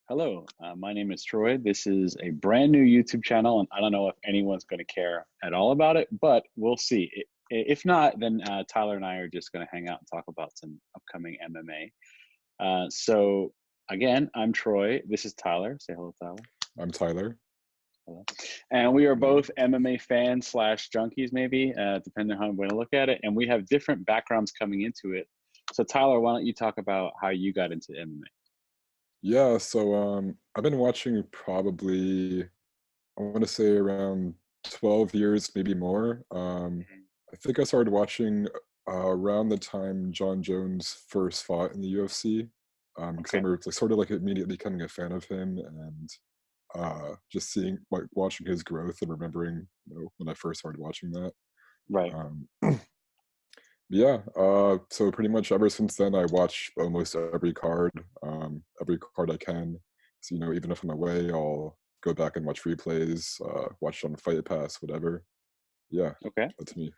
Hello, my name is Troy. This is a brand new YouTube channel, and I don't know if anyone's going to care at all about it, but we'll see. If not, then Tyler and I are just going to hang out and talk about some upcoming MMA. So, again, I'm Troy. This is Tyler. Say hello, Tyler. I'm Tyler. Hello. And we are Hello. both MMA fans slash junkies, maybe, depending on how we want to look at it. And we have different backgrounds coming into it. So, Tyler, why don't you talk about how you got into MMA? Yeah, I've been watching probably I want to say around 12 years, maybe more. I think I started watching around the time John Jones first fought in the UFC. Because I Okay, remember sort of like immediately becoming a fan of him and just seeing like watching his growth and remembering when I first started watching that. right. Um, Yeah, so pretty much ever since then, I watch almost every card I can. So, even if I'm away, I'll go back and watch replays, watch it on Fight Pass, whatever. Yeah, Okay. that's me.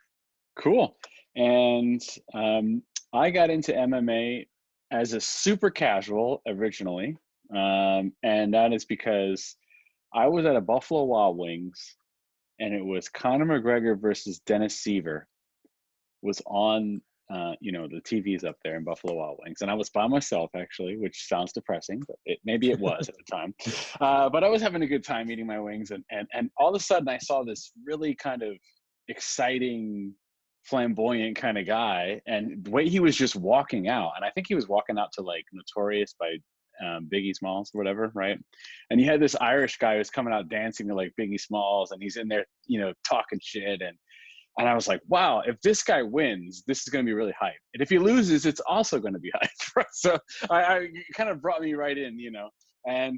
Cool. And I got into MMA as a super casual originally. And that is because I was at a Buffalo Wild Wings and it was Conor McGregor versus Dennis Seaver was on, the TVs up there in Buffalo Wild Wings. And I was by myself actually, which sounds depressing, but maybe it was at the time. But I was having a good time eating my wings. And all of a sudden I saw this really kind of exciting flamboyant kind of guy, and the way he was just walking out, and I think he was walking out to like Notorious by Biggie Smalls or whatever, right? And you had this Irish guy who's coming out dancing to like Biggie Smalls, and he's in there, talking shit, and I was like, wow, if this guy wins, this is going to be really hype. And if he loses, it's also going to be hype. So it kind of brought me right in. And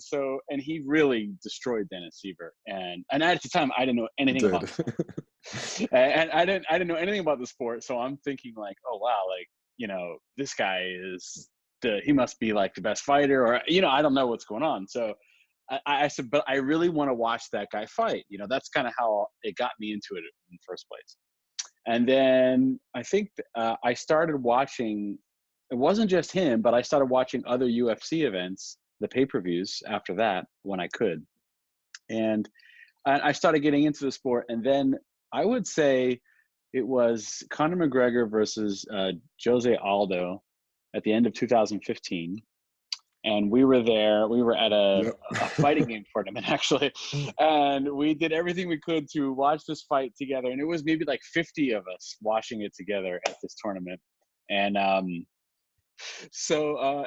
he really destroyed Dennis Seaver. And at the time, I didn't know He anything about did. the sport. And I didn't know anything about the sport. So I'm thinking like, oh, wow, like, this guy he must be like the best fighter, or, I don't know what's going on. So I said, but I really want to watch that guy fight. That's kind of how it got me into it in the first place. And then I think I started watching, it wasn't just him, but I started watching other UFC events, the pay-per-views after that when I could. And I started getting into the sport. And then I would say it was Conor McGregor versus Jose Aldo at the end of 2015. And we were there. We were at a, Yep. a fighting game tournament, actually. And we did everything we could to watch this fight together. And it was maybe like 50 of us watching it together at this tournament. And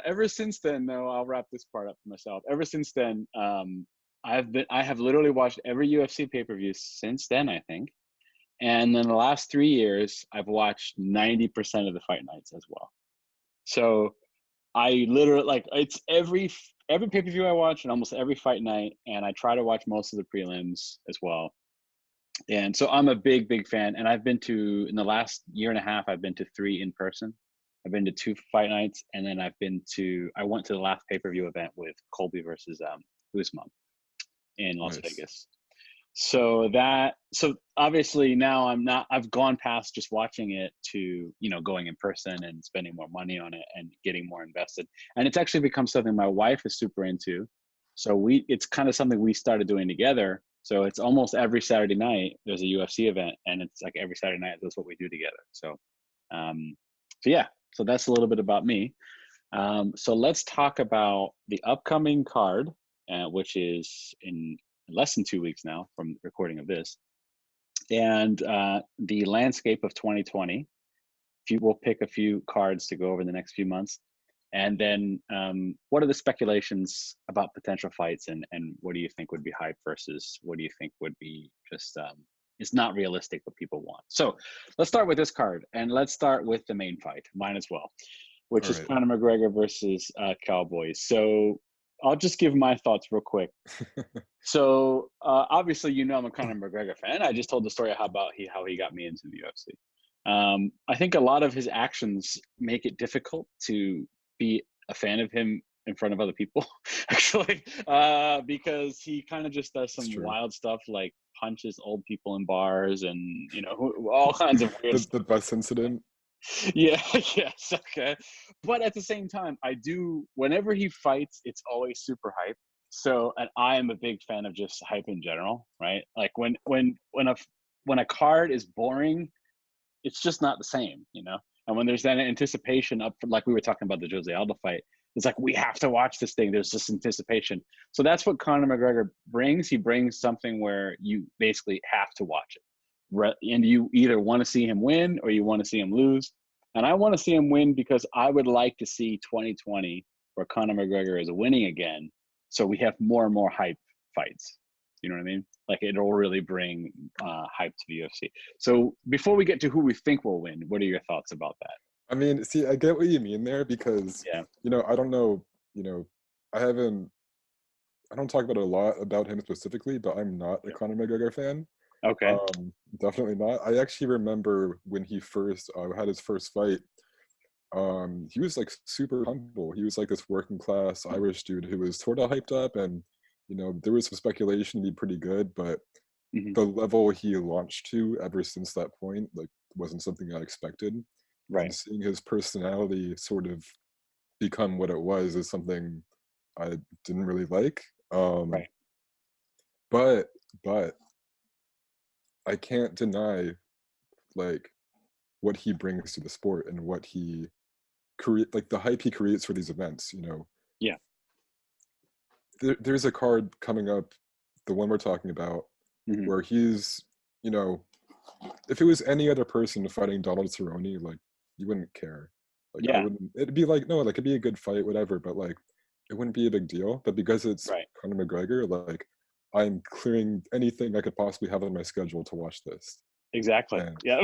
ever since then, though, I'll wrap this part up for myself. Ever since then, I have literally watched every UFC pay-per-view since then, I think. And then the last 3 years, I've watched 90% of the fight nights as well. So I literally, like, it's every pay-per-view I watch and almost every fight night, and I try to watch most of the prelims as well. And so I'm a big, big fan. And in the last year and a half, I've been to 3 in person. I've been to 2 fight nights, and then I went to the last pay-per-view event with Colby versus Usman in Las Nice. Vegas. So obviously now I've gone past just watching it to, going in person and spending more money on it and getting more invested. And it's actually become something my wife is super into. So it's kind of something we started doing together. So it's almost every Saturday night there's a UFC event, and it's like every Saturday night that's what we do together. Um, so yeah, so that's a little bit about me. So let's talk about the upcoming card, which is in less than 2 weeks now from the recording of this, and the landscape of 2020. We'll pick a few cards to go over in the next few months, and then what are the speculations about potential fights, and what do you think would be hype versus what do you think would be just it's not realistic what people want. So let's start with this card, and let's start with the main fight, mine as well, which All is right. Conor McGregor versus Cowboy. So I'll just give my thoughts real quick. So obviously, I'm a Conor McGregor fan. I just told the story how he got me into the UFC. I think a lot of his actions make it difficult to be a fan of him in front of other people, actually, because he kind of just does It's some true. wild stuff like punches old people in bars and all kinds of weird The stuff. best incident. Yeah, yes, okay. But at the same time, I do, whenever he fights, it's always super hype. So, and I am a big fan of just hype in general, right? Like when a card is boring, it's just not the same, you know. And when there's that anticipation up, for, like we were talking about the Jose Aldo fight, it's like we have to watch this thing. There's this anticipation. So that's what Conor McGregor brings. He brings something where you basically have to watch it, and you either want to see him win or you want to see him lose. And I want to see him win because I would like to see 2020 where Conor McGregor is winning again, so we have more and more hype fights. You know what I mean? Like it'll really bring hype to the UFC. So before we get to who we think will win, what are your thoughts about that? I mean, see, I get what you mean there because, Yeah. I don't know, I haven't, I don't talk about a lot about him specifically, but I'm not a Conor McGregor fan. Okay. Definitely not. I actually remember when he first had his first fight. He was like super humble. He was like this working class Irish dude who was sort of hyped up, and there was some speculation to be pretty good, but Hmm. the level he launched to ever since that point, like, wasn't something I expected. And Right. seeing his personality sort of become what it was is something I didn't really like. Um, Right. but but I can't deny, like, what he brings to the sport and what he create, like the hype he creates for these events. Yeah. There's a card coming up, the one we're talking about, Hmm. where he's, you know, if it was any other person fighting Donald Cerone, like, you wouldn't care. Like, I Yeah. wouldn't. It'd be like, no, like, it'd be a good fight, whatever. But like, it wouldn't be a big deal. But because it's Right. Conor McGregor, like, I'm clearing anything I could possibly have on my schedule to watch this. Exactly. And Yeah.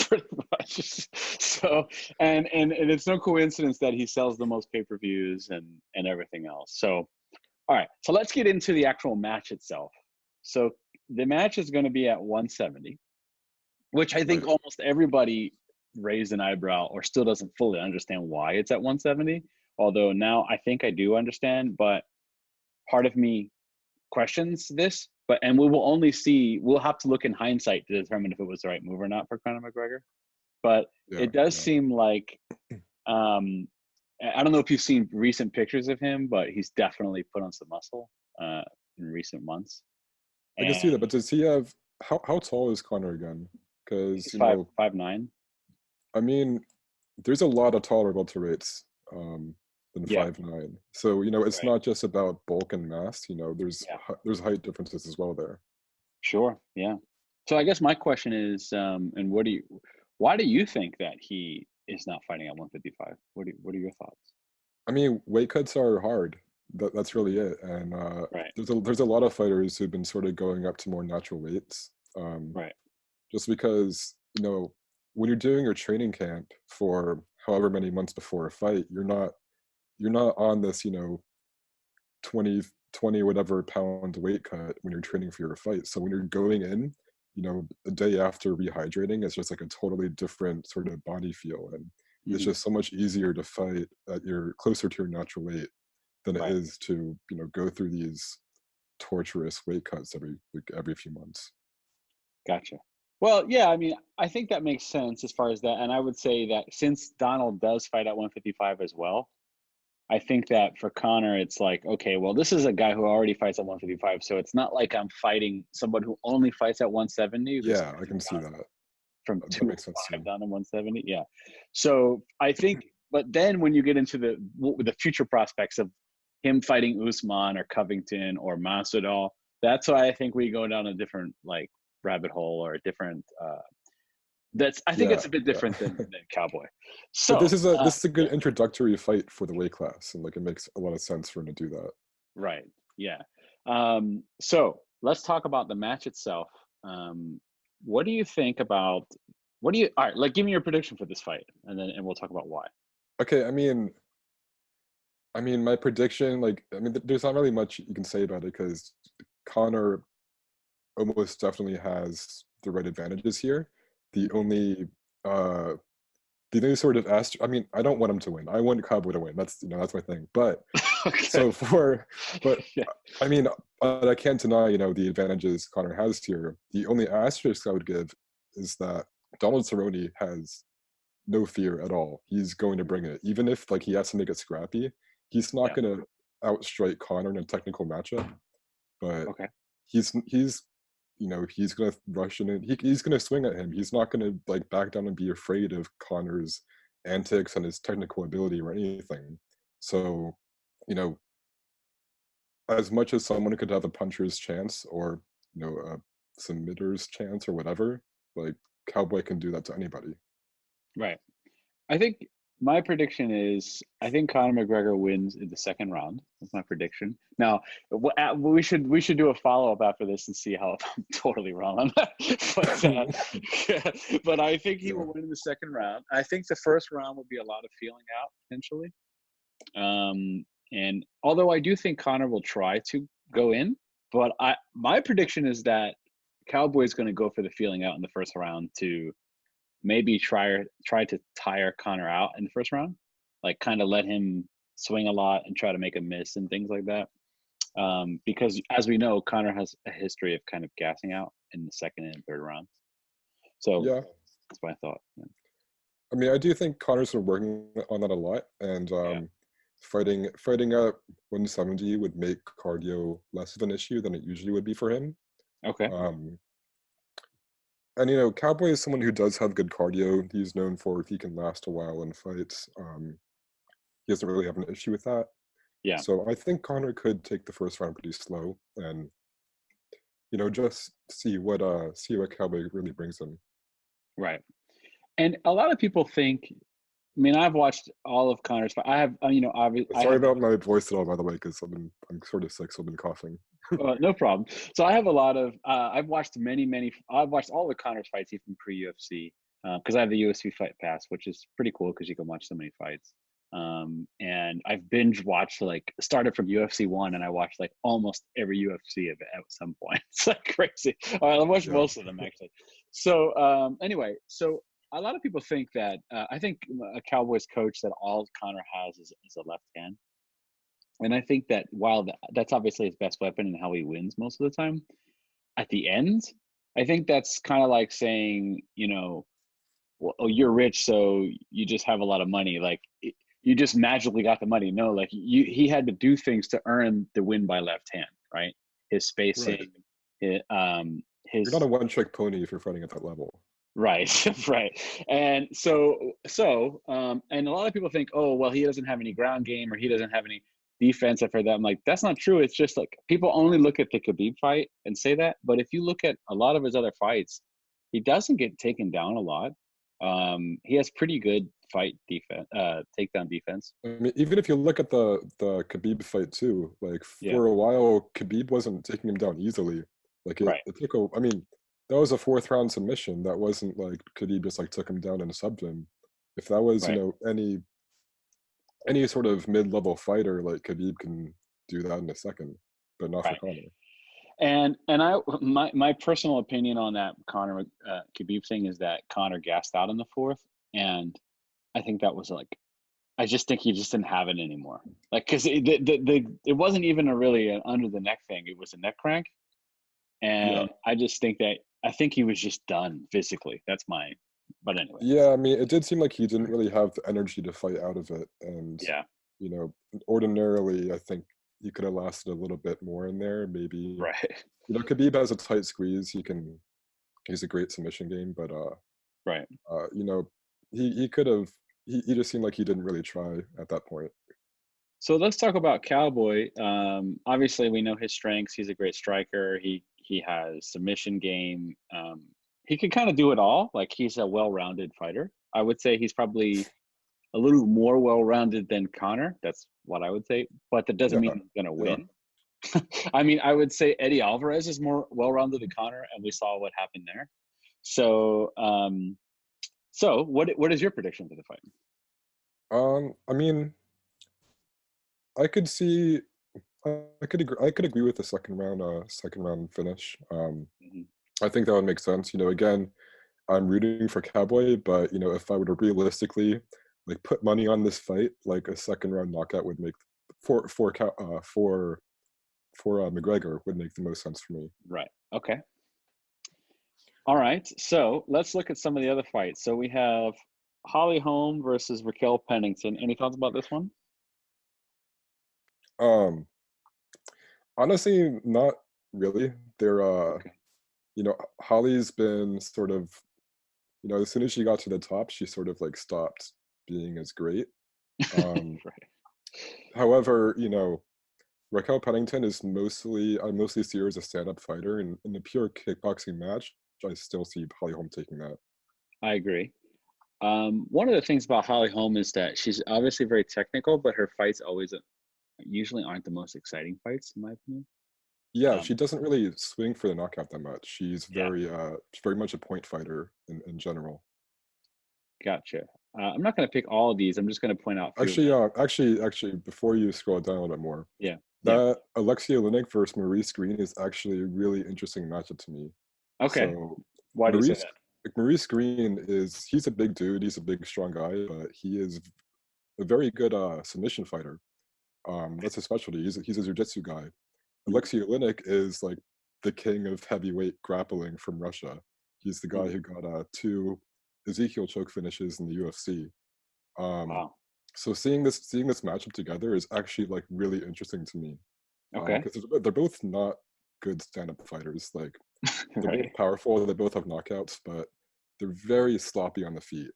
Pretty much. So, and it's no coincidence that he sells the most pay-per-views and everything else. So, all right. So let's get into the actual match itself. So the match is going to be at 170, which I think right, almost everybody raised an eyebrow or still doesn't fully understand why it's at 170. Although now I think I do understand, but part of me questions this. But and we will only see. We'll have to look in hindsight to determine if it was the right move or not for Conor McGregor. But yeah, it does yeah. seem like um, I don't know if you've seen recent pictures of him, but he's definitely put on some muscle uh, in recent months. I can see that. And But does he have how tall is Conor again? Because he's 5'9". I mean, there's a lot of taller welterweights than Yeah, 5'9". So it's right. not just about bulk and mass. Yeah, There's height differences as well there. sure. Yeah. So I guess my question is, and why do you think that he is not fighting at 155? What are your thoughts? I mean, weight cuts are hard. That's really Mhm. it. And Right, there's a lot of fighters who've been sort of going up to more natural weights, right. just because when you're doing your training camp for however many months before a fight, you're not on this 20 whatever pound weight cut when you're training for your fight. So when you're going in, a day after rehydrating, it's just like a totally different sort of body feel. And it's Hmm. just so much easier to fight at your closer to your natural weight than it Right. is to, go through these torturous weight cuts every few months. Gotcha. Well, yeah, I mean, I think that makes sense as far as that. And I would say that since Donald does fight at 155 as well, I think that for Connor, it's like, okay, well, this is a guy who already fights at 155. So it's not like I'm fighting someone who only fights at 170 who's Yeah, I coming can see down that. from That makes sense to 205 me. down to 170. Yeah. So I think, but then when you get into the future prospects of him fighting Usman or Covington or Masvidal, that's why I think we go down a different like rabbit hole or a different that's I think Yeah, it's a bit yeah. different than Cowboy. But this So is a good yeah, introductory fight for the weight class, and like it makes a lot of sense for him to do that. right, yeah. So let's talk about the match itself. What do you think about what do you all right? Like, give me your prediction for this fight, and we'll talk about why. Okay, I mean, my prediction, like, there's not really much you can say about it because Connor almost definitely has the right advantages here. The Mhm. only, uh, the only sort of I mean, I don't want him to win. I want Cowboy to win. That's my thing. But Okay. so but Yeah. I mean, I can't deny, the advantages Connor has here. The only asterisk I would give is that Donald Cerrone has no fear at all. He's going to bring it, even if like he has to make it scrappy. He's not Yeah. gonna. outstrike Conor in a technical matchup, but Okay. he's he's gonna rush in and he's gonna swing at him. He's not gonna like back down and be afraid of Conor's antics and his technical ability or anything. So, you know, as much as someone could have a puncher's chance or a submitter's chance or whatever, like Cowboy can do that to anybody. Right. I think my prediction is I think Conor McGregor wins in the second round. That's my prediction. Now, we should do a follow up after this and see how I'm totally wrong on that. But I think he Yeah, will win in the second round. I think the first round will be a lot of feeling out potentially. And although I do think Conor will try to go in, but my prediction is that Cowboy's going to go for the feeling out in the first round to maybe try to tire Conor out in the first round, like kind of let him swing a lot and try to make a miss and things like that. Because as we know, Conor has a history of kind of gassing out in the second and third rounds. So yeah. that's my thought. Yeah. I mean, I do think Connor's been working on that a lot, and Yeah. fighting at 170 would make cardio less of an issue than it usually would be for him. Okay. Um, and Cowboy is someone who does have good cardio. He's known for he can last a while in fights. He doesn't really have an issue with that. Yeah. So I think Connor could take the first round pretty slow, and just see what Cowboy really brings him. Right. And a lot of people think. I mean, I've watched all of Conor's fight. I have, obviously, I Sorry have about my voice at all, by the way, because I'm sort of sick, so I've been coughing. no problem. So I have a lot of. I've watched many. I've watched all the Connor's fights, even pre UFC, because I have the UFC Fight Pass, which is pretty cool because you can watch so many fights. And I've binge watched like started from UFC one, and I watched like almost every UFC event at some point. It's like crazy. I watched Yeah, most of them actually. So anyway, so a lot of people think that I think a Cowboys coach that all Connor has is a left hand. And I think that while that's obviously his best weapon and how he wins most of the time, at the end, I think that's kind of like saying, well, oh, you're rich, so you just have a lot of money. Like you just magically got the money. No, like he had to do things to earn the win by left hand, right? His right. spacing, You're not a his one-trick pony if you're fighting at that level. right, right. And and a lot of people think, oh, well, he doesn't have any ground game or he doesn't have any defense. I've heard that. I'm like, that's not true. It's just like people only look at the Khabib fight and say that. But if you look at a lot of his other fights, he doesn't get taken down a lot. He has pretty good fight defense, takedown defense. I mean, even if you look at the Khabib fight too, like Yeah, for a while, Khabib wasn't taking him down easily. Like it, right, it took a. I mean, that was a fourth round submission. That wasn't like Khabib just like took him down and subbed him. If that was right, any sort of mid-level fighter, like Khabib can do that in a second, but not for right. Conor. And my personal opinion on that Connor Khabib thing is that Connor gassed out in the fourth, and I think that was like I just think he just didn't have it anymore. Like because it wasn't even a really an under the neck thing; it was a neck crank, Yeah. and I think he was just done physically. That's my. But anyway, Yeah, I mean, it did seem like he didn't really have the energy to fight out of it, and yeah, you know, ordinarily, I think he could have lasted a little bit more in there. Maybe right, Khabib has a tight squeeze. He's a great submission game, but right. uh, you know, he could have. He just seemed like he didn't really try at that point. So let's talk about Cowboy. Obviously, we know his strengths. He's a great striker. He has submission game. He can kind of do it all. Like he's a well-rounded fighter. I would say he's probably a little more well-rounded than Connor. That's what I would say. But that doesn't Yeah, mean he's going to yeah. win. I mean, I would say Eddie Alvarez is more well-rounded than Connor, and we saw what happened there. So, what is your prediction for the fight? I mean, I could see. I could agree with the second round finish. Mhm. I think that would make sense. Again, I'm rooting for Cowboy, but if I were to realistically like put money on this fight, like a second round knockout would make for McGregor would make the most sense for me. Right. Okay. All right, so let's look at some of the other fights. So we have Holly Holm versus Raquel Pennington. Any thoughts about this one? Um, Honestly, not really. They're, Okay. Holly's been sort of, as soon as she got to the top, she sort of like stopped being as great. Um, Right. However, Raquel Pennington is I mostly see her as a stand-up fighter, and in a pure kickboxing match, I still see Holly Holm taking that. I agree. One of the things about Holly Holm is that she's obviously very technical, but her fights always usually aren't the most exciting fights, in my opinion. Yeah, Um, she doesn't really swing for the knockout that much. yeah, She's very much a point fighter in general. gotcha. I'm not going to pick all of these. I'm just going to point out a few of Actually, them. before you scroll down a little bit more, Yeah, yeah. that Alexia Oleinik versus Maurice Green is actually a really interesting matchup to me. Okay. So Why do you say Maurice that? Maurice Green he's a big dude, he's a big strong guy, but he is a very good submission fighter. That's his specialty. He's a jiu-jitsu guy. Mm, Alexei Oleinik is like the king of heavyweight grappling from Russia. He's the guy mm, who got two Ezekiel choke finishes in the UFC. Um, wow. so seeing this matchup together is actually like really interesting to me Okay. because they're both not good stand-up fighters. Like they're both Right. powerful, they both have knockouts, but they're very sloppy on the feet.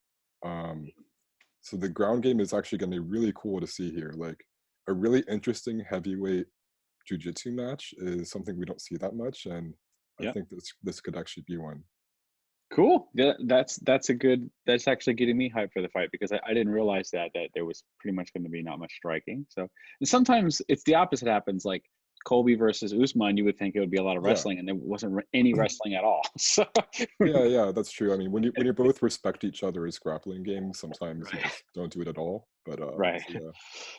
Um, so the ground game is actually going to be really cool to see here. Like a really interesting heavyweight jujitsu match is something we don't see that much, and I Yeah. think this could actually be one. Cool. Yeah, that's a good. That's actually getting me hyped for the fight because I didn't realize that there was pretty much going to be not much striking. So and sometimes it's the opposite happens. Like Colby versus Usman, you would think it would be a lot of Yeah, wrestling, and there wasn't any wrestling at all. So yeah, that's true. I mean, when you both respect each other as grappling games, sometimes you right, just don't do it at all. But right, so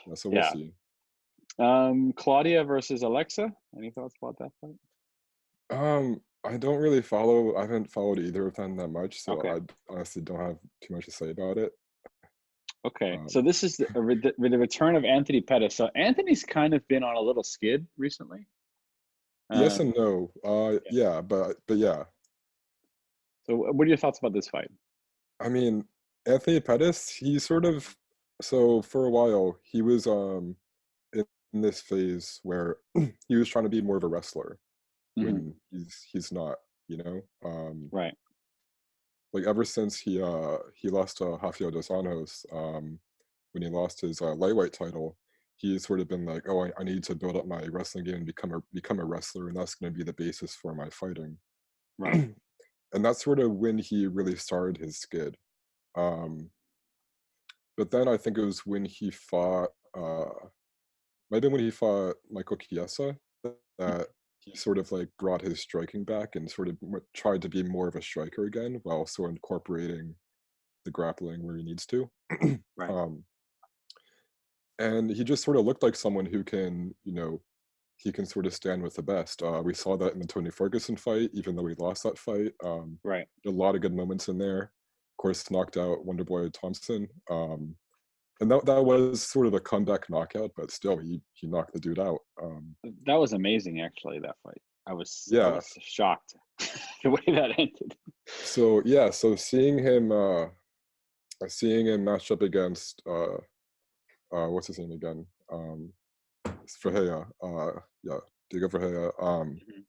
yeah, so we'll yeah. see. Claudia versus Alexa. Any thoughts about that fight? I don't really follow. I haven't followed either of them that much, so Okay. I honestly don't have too much to say about it. Okay, so Um, this is the return of Anthony Pettis. So Anthony's kind of been on a little skid recently. yes Um, and no. yeah. Yeah, but yeah. So what are your thoughts about this fight? I mean, Anthony Pettis, he sort of so for a while he was in this phase where he was trying to be more of a wrestler Hmm. when he's not, you know. Right. Like ever since he lost to Rafael dos Anjos, when he lost his lightweight title, he's sort of been like, oh, I need to build up my wrestling game and become a wrestler, and that's going to be the basis for my fighting. Right. And that's sort of when he really started his skid. Um, but then I think it was when he fought, might have been when he fought Michael Chiesa, that he sort of like brought his striking back and sort of tried to be more of a striker again while also incorporating the grappling where he needs to. Right. um, and he just sort of looked like someone who can, he can sort of stand with the best. We saw that in the Tony Ferguson fight, even though he lost that fight. Right. A lot of good moments in there. Of course, knocked out Wonderboy Thompson. And that was sort of a comeback knockout, but still, he knocked the dude out. That was amazing, actually. That fight. I Yeah. was shocked the way that ended. So yeah, so seeing him match up against what's his name again? It's Ferreira. Yeah, Diego Ferreira. Mhm.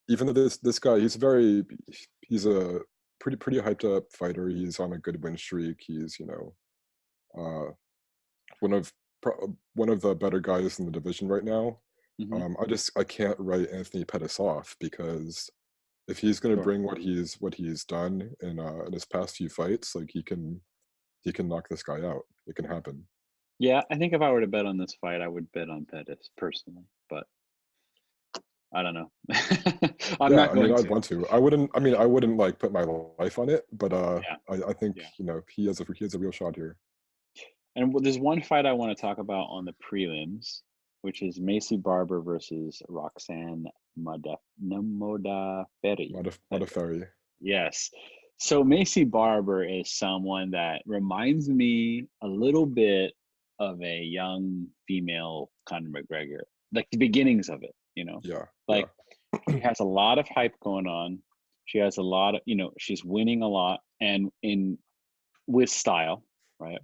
Even though this guy, he's a pretty hyped up fighter. He's on a good win streak. He's uh, one of one of the better guys in the division right now. Mhm. I can't write Anthony Pettis off because if he's going to Sure. bring what he's done in his past few fights, like he can knock this guy out. It can happen. Yeah, I think if I were to bet on this fight, I would bet on Pettis personally, but I don't know. I'm Yeah, not I mean, going I'd to. want to. I wouldn't. I mean, Yeah. I wouldn't like put my life on it, but Yeah. I think Yeah. he has a real shot here. And there's one fight I want to talk about on the prelims, which is Macy Barber versus Roxanne Modafferi. Modafferi. Yes. So Macy Barber is someone that reminds me a little bit of a young female Conor McGregor, like the beginnings of it. Yeah, yeah, Like she has a lot of hype going on. She has a lot of, she's winning a lot and in with style, right?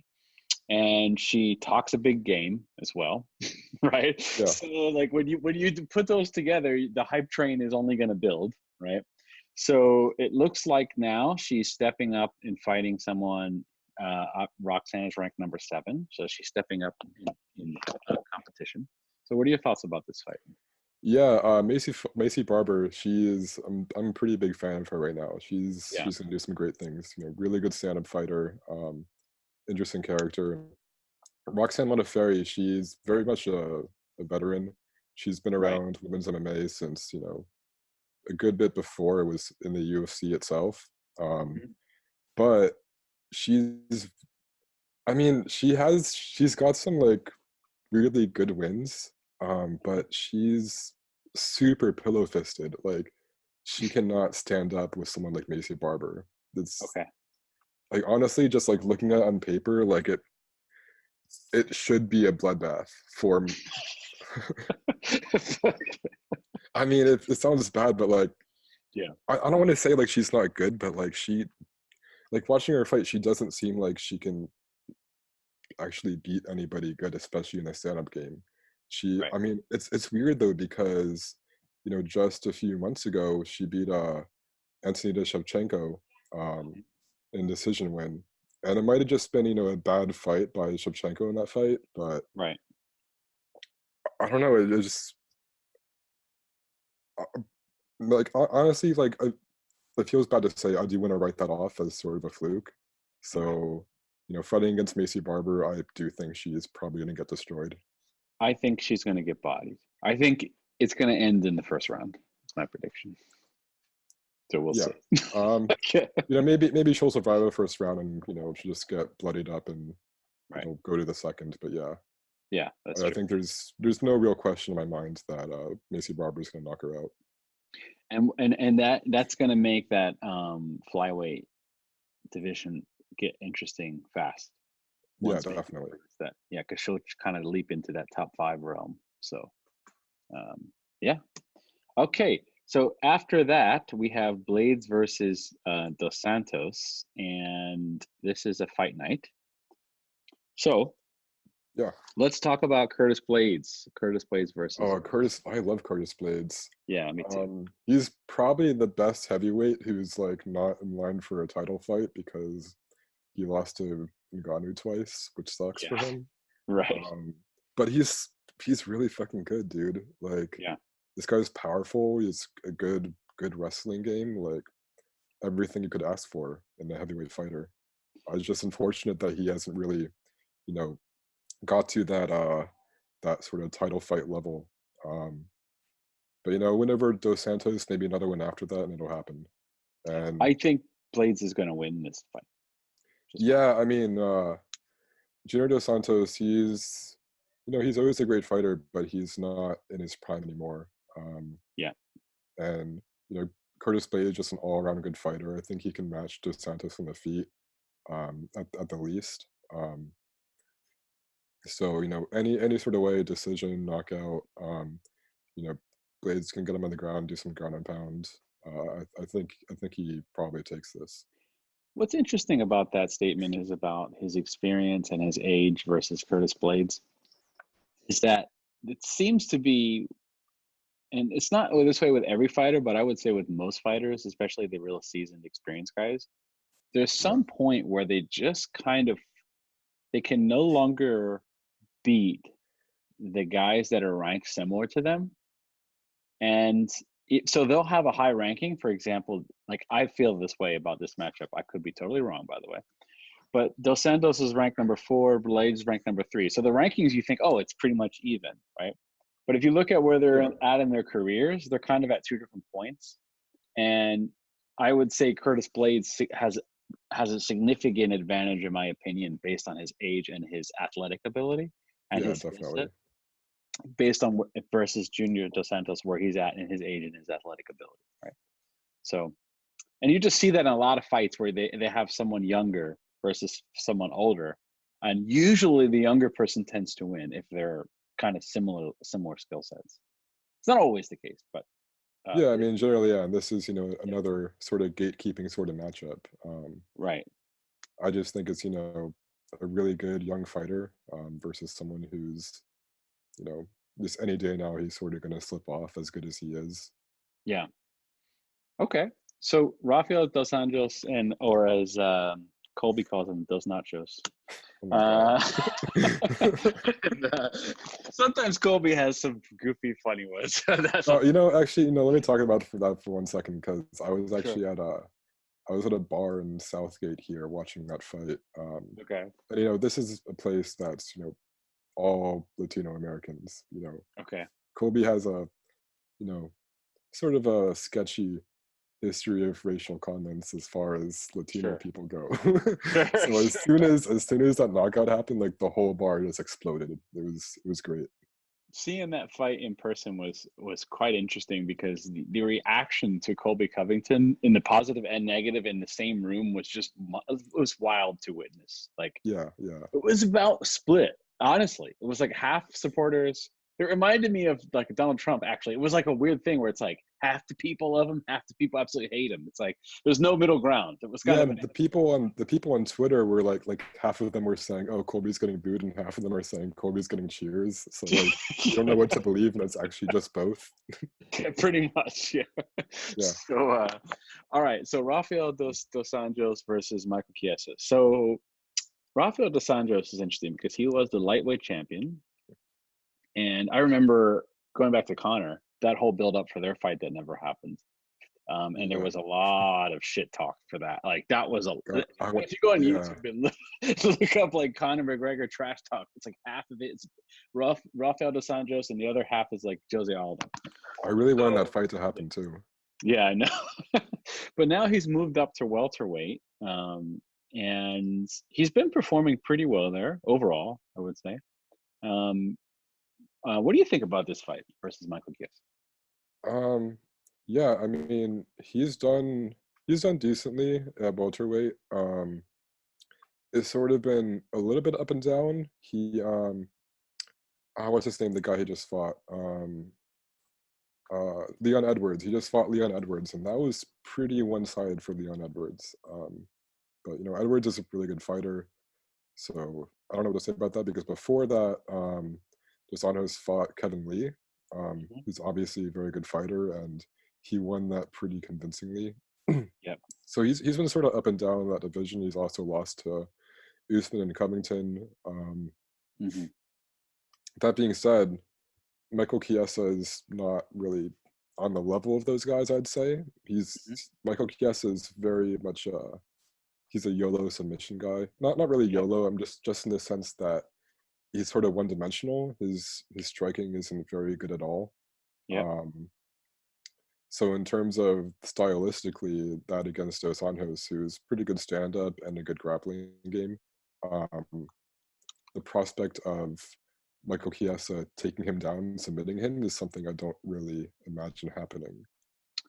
and she talks a big game as well, right? Yeah. So like when you put those together, the hype train is only going to build, right? So it looks like now she's stepping up and fighting someone. Roxanne is ranked number 7, so she's stepping up in competition. So what are your thoughts about this fight? Yeah, Macy Barber, she is I'm a pretty big fan of her right now. Yeah. She's gonna do some great things. You know, really good stand-up fighter, interesting character. Roxanne Modafferi, she's very much a veteran. She's been Right. around women's MMA since, you know, a good bit before it was in the UFC itself. Um, Mhm. but she's I mean, she's got some like really good wins, Mhm. but she's super pillow fisted. Like she cannot stand up with someone like Macy Barber. It's Okay. like honestly, just like looking at it on paper, like it should be a bloodbath for I mean, it sounds bad, but like Yeah. I don't want to say like she's not good, but like like watching her fight, she doesn't seem like she can actually beat anybody good, especially in a stand-up game. Right. I mean, it's weird though because you know just a few months ago she beat Anthony Shevchenko um, Mhm. in decision win, and it might have just been you know a bad fight by Shevchenko in that fight, but Right. I don't know. It just like honestly like it feels bad to say I do want to write that off as sort of a fluke. Okay. So you know, fighting against Macy Barber, I do think she is probably going to get destroyed. I think she's going to get bodied. I think it's going to end in the first round. That's my prediction. So we'll Yeah. see. Um, Okay. you know, maybe she'll survive the first round and, you know, she'll just get bloodied up and Right. it'll go to the second. But yeah, Yeah, that's I true. think there's no real question in my mind that Macy Barber's gonna knock her out. And that's going to make that flyweight division get interesting fast Yeah, once Macy definitely. wins that. Yeah, because she'll kind of leap into that top 5 realm. So yeah. Okay. So after that, we have Blades versus Dos Santos, and this is a fight night. So Yeah. let's talk about Curtis Blades. Curtis Blades versus Oh, I love Curtis Blades. yeah, me too. He's probably the best heavyweight who's like not in line for a title fight because he lost to Ngannou twice, which sucks for Yeah, him. right. Um, but he's really fucking good, dude. Like Yeah, this guy's powerful. He's a good wrestling game. Like everything you could ask for in a heavyweight fighter. I was just unfortunate that he hasn't really, you know, got to that sort of title fight level. Um, but you know, whenever Dos Santos, maybe another one after that, and it'll happen. And I think Blades is going to win this fight. Just my yeah, I mean, Junior Dos Santos, you know, he's always a great fighter, but he's not in his prime anymore. yeah. And you know, Curtis Blade is just an all-around good fighter. I think he can match Dos Santos on the feet, at the least. So you know, any sort of way, decision, knockout. You know, Blades can get him on the ground, do some ground and pound. I think he probably takes this. What's interesting about that statement is about his experience and his age versus Curtis Blades is that it seems to be, and it's not this way with every fighter, but I would say with most fighters, especially the real seasoned, experienced guys, there's Yeah, some point where they just kind of they can no longer beat the guys that are ranked similar to them, and so they'll have a high ranking. For example, like I feel this way about this matchup. I could be totally wrong, by the way. But Dos Santos is ranked number 4, Blades ranked number 3. So the rankings, you think, oh, it's pretty much even, right? But if you look at where they're yeah, at in their careers, they're kind of at 2 different points. And I would say Curtis Blades has a significant advantage, in my opinion, based on his age and his athletic ability and yeah, his skill set, definitely. based on versus Junior Dos Santos, where he's at in his age and his athletic ability, right? So, and you just see that in a lot of fights where they have someone younger versus someone older, and usually the younger person tends to win if they're kind of similar skill sets. It's not always the case, but Yeah, I it, mean, generally, yeah. And this is, you know, yeah, another sort of gatekeeping sort of matchup. right. I just think it's, you know, a really good young fighter versus someone who's, you know, just any day now he's sort of going to slip off as good as he is. Yeah. Okay. So Rafael dos Anjos, and or as Colby calls him, dos Nachos. Oh my god. Uh, and, sometimes Colby has some goofy, funny ones. That's Oh, all. actually, let me talk about for that for 1 second because I was Sure. actually at a bar in Southgate here watching that fight. Okay. And this is a place that's all Latino Americans. Okay. Colby has a you know sort of a sketchy history of racial comments as far as Latino Sure. people go. Sure. So as Sure. soon as that knockout happened, like the whole bar just exploded. It was great. Seeing that fight in person was quite interesting because the reaction to Colby Covington in the positive and negative in the same room was just it was wild to witness. Like Yeah, yeah. it was about split. Honestly, it was like half supporters. It reminded me of like Donald Trump. Actually, it was like a weird thing where it's like half the people love him, half the people absolutely hate him. It's like there's no middle ground. It was kind Yeah, of and the people on Twitter were like half of them were saying, "Oh, Colby's getting booed," and half of them are saying Colby's getting cheers. So like you don't know what to believe, and it's actually just both. yeah, pretty much. Yeah. Yeah, So, all right. So Rafael dos Anjos versus Michael Chiesa. So Rafael dos Anjos is interesting because he was the lightweight champion, and I remember going back to Connor, that whole build up for their fight that never happened. And there yeah. was a lot of shit talk for that. Like that was a. God, If you go on yeah. YouTube and look up like Conor McGregor trash talk, it's like half of it is Rafael dos Anjos, and the other half is like Jose Aldo. I really wanted that So fight to happen too. yeah, I know. But now he's moved up to welterweight, and he's been performing pretty well there overall, I would say. Um, what do you think about this fight versus Michael Chiesa? Um, yeah, I mean, he's done decently at welterweight. It's sort of been a little bit up and down. What's his name? The guy he just fought, Leon Edwards. He just fought Leon Edwards, and that was pretty one-sided for Leon Edwards. But Edwards is a really good fighter, so I don't know what to say about that because before that, Dos Anjos fought Kevin Lee, Mhm. who's obviously a very good fighter, and he won that pretty convincingly. Yep. So he's been sort of up and down in that division. He's also lost to Usman and Covington. Hmm. That being said, Michael Chiesa is not really on the level of those guys. I'd say Hmm. Michael Chiesa is very much he's a YOLO submission guy. Not really Yep. YOLO. I'm just in the sense that he's sort of one dimensional. His striking isn't very good at all. Yep. Um, so in terms of stylistically, that against Dos Anjos, who's pretty good stand up and a good grappling game, um, the prospect of Michael Chiesa taking him down and submitting him is something I don't really imagine happening.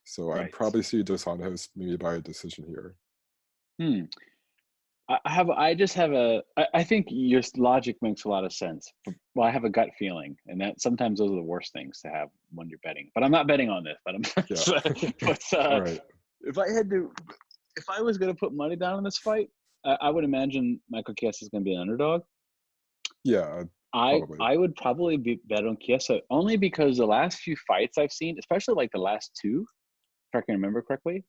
So I'd Right. probably see Dos Anjos maybe by a decision here. Hmm. I just have I think your logic makes a lot of sense. Well, I have a gut feeling, and that sometimes those are the worst things to have when you're betting. But I'm not betting on this. But I'm, Yeah. but All right. if I had to, if I was going to put money down on this fight, I would imagine Michael Chiesa is going to be an underdog. Yeah, probably. I would probably be bet on Chiesa only because the last few fights I've seen, especially like the last two, if I can remember correctly,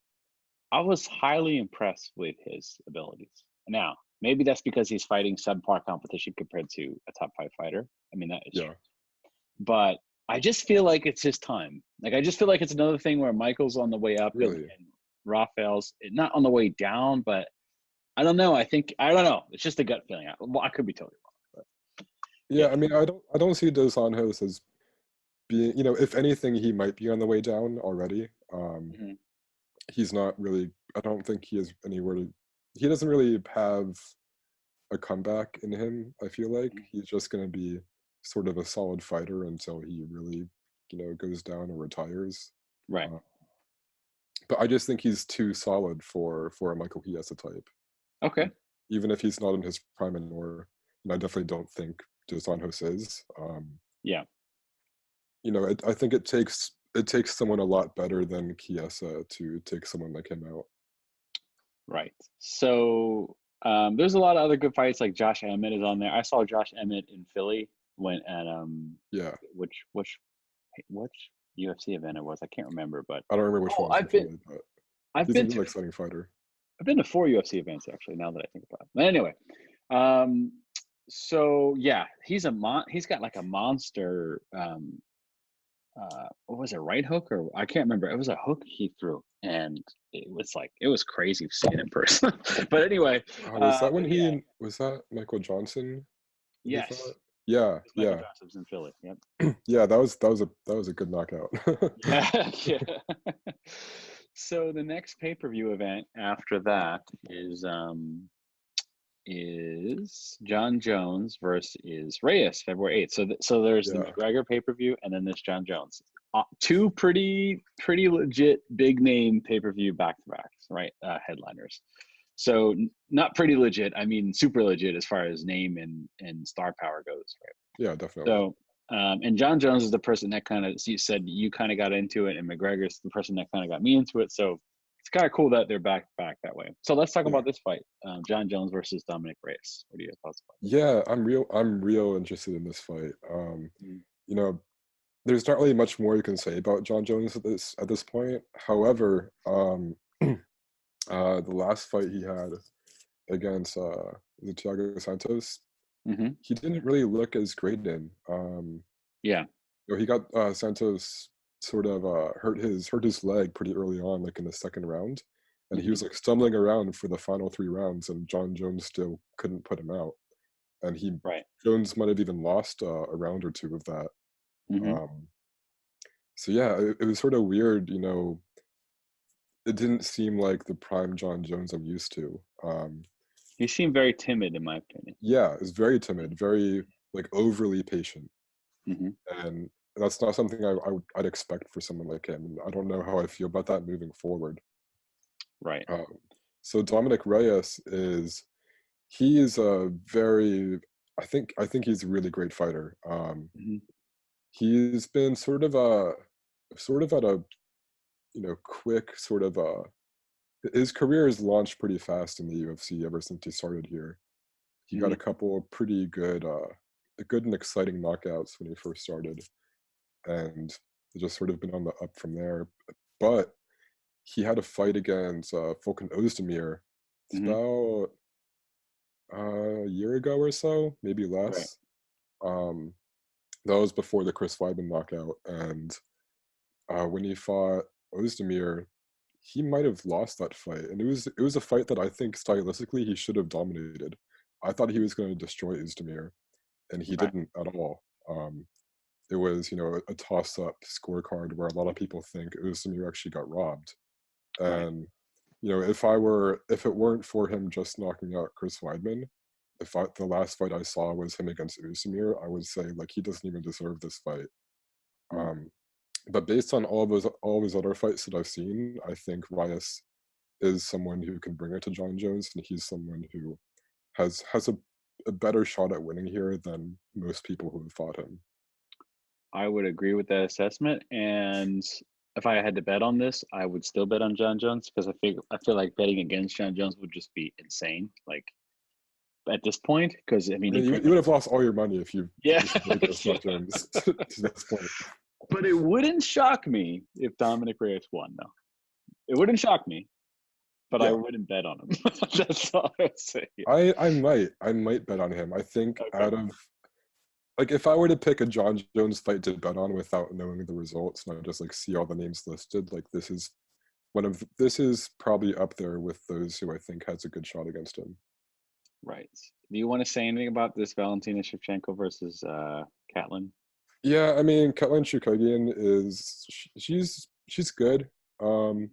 I was highly impressed with his abilities. Now, maybe that's because he's fighting subpar competition compared to a top five fighter. I mean, that is Yeah, true. But I just feel like it's his time. Like, I just feel like it's another thing where Michael's on the way up really. and Rafael's not on the way down, but I don't know. I don't know. It's just a gut feeling. Well, I could be totally wrong, but Yeah, yeah. I mean, I don't see Dos Anjos as being, if anything, he might be on the way down already. Mhm. He's not really. I don't think he has anywhere to. He doesn't really have a comeback in him. I feel like Mhm. he's just going to be sort of a solid fighter until he really, goes down or retires. Right. Uh, but I just think he's too solid for a Michael Chiesa type. Okay. Even if he's not in his prime anymore, and I definitely don't think Dos Anjos is. Yeah. I think it takes someone a lot better than Chiesa to take someone like him out. Right. So There's a lot of other good fights, like Josh Emmett is on there. I saw Josh Emmett in Philly, went at Yeah, which UFC event it was. I can't remember, but I don't remember which one oh, was in Philly, but I've he's a been really to exciting fighter. I've been to 4 UFC events actually. Now that I think about it. But anyway, um, so yeah, he's got like a monster. What was it, right hook, or I can't remember. It was a hook he threw, and it was crazy seeing it in person. But anyway, Was that when but yeah, was that Michael Johnson that he fought? yes, Yeah, it's Michael yeah, Johnson's in Philly. Yep. yeah. That was a good knockout. Yeah, yeah. So the next pay-per-view event after that is John Jones versus Reyes, February 8th. So there's the Yeah, McGregor pay-per-view, and then this John Jones. Two pretty legit big name pay-per-view back-to-backs, right? Headliners. So not pretty legit, I mean super legit as far as name and star power goes, right? yeah, definitely. So and John Jones is the person that kind of, you said you kind of got into it, and McGregor's the person that kind of got me into it. So it's kind of cool that they're back that way. So let's talk Yeah, about this fight, John Jones versus Dominic Reyes. What are your thoughts about yeah. I'm real interested in this fight. this? You know, there's not really much more you can say about John Jones at this point. However, the last fight he had against the Thiago Santos, Mm-hmm. he didn't really look as great in. Yeah. He got Santos sort of hurt his leg pretty early on, like in the second round, and he Mm-hmm. was like stumbling around for the final 3 rounds, and John Jones still couldn't put him out, and he Right. Jones might have even lost a round or two of that. Mm-hmm. Um, so yeah, it was sort of weird, you know. It didn't seem like the prime John Jones I'm used to. He seemed very timid, in my opinion. Yeah, it's very timid, very like overly patient, Mm-hmm. and that's not something I'd expect for someone like him. And I don't know how I feel about that moving forward. Right. Um, so Dominic Reyes he is a very I think he's a really great fighter. Mm-hmm. He's been sort of at a quick sort of his career has launched pretty fast in the UFC ever since he started here. He got Mm-hmm. a couple of pretty good and exciting knockouts when he first started, and it's just sort of been on the up from there. But he had a fight against Volkan Ozdemir. It's Mm-hmm. about a year ago or so, maybe Right. less. Um, that was before the Chris Weidman knockout, and when he fought Ozdemir, he might have lost that fight, and it was a fight that I think stylistically he should have dominated. I thought he was going to destroy Ozdemir, and he Right. didn't at all. It was, you know, a toss-up scorecard where a lot of people think Ozdemir actually got robbed. Right. And you know, if it weren't for him just knocking out Chris Weidman, the last fight I saw was him against Ozdemir, I would say like he doesn't even deserve this fight. Mm. Um, but based on all of his other fights that I've seen, I think Reyes is someone who can bring it to John Jones, and he's someone who has a better shot at winning here than most people who have fought him. I would agree with that assessment. And if I had to bet on this, I would still bet on John Jones, because I feel like betting against John Jones would just be insane. Like at this point, because I mean, I he mean, pretty you would much, have lost all your money yeah, if you bet against John yeah. Jones to this point. But it wouldn't shock me if Dominic Reyes won, though. It wouldn't shock me, but I Yeah, wouldn't bet on him. That's all I would say. I might bet on him. I think Okay. out of like if I were to pick a John Jones fight to bet on without knowing the results and I just like see all the names listed, like this is probably up there with those who I think has a good shot against him. Right. Do you want to say anything about this Valentina Shevchenko versus Catlin? Yeah, I mean, Katlyn Chookagian she's good. Um,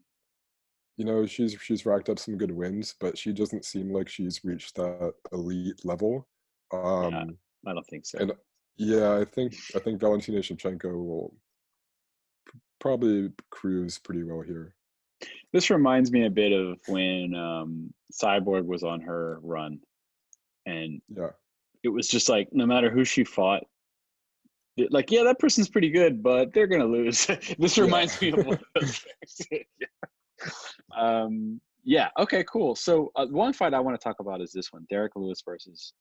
you know, she's racked up some good wins, but she doesn't seem like she's reached that elite level. Yeah, Um, I don't think so. and yeah, I think Valentina Shevchenko will probably cruise pretty well here. This reminds me a bit of when Cyborg was on her run, and Yeah, it was just like no matter who she fought, like yeah, that person's pretty good, but they're gonna lose. This yeah, reminds me of one of those things. Yeah. Yeah. Okay. Cool. So one fight I want to talk about is this one: Derek Lewis versus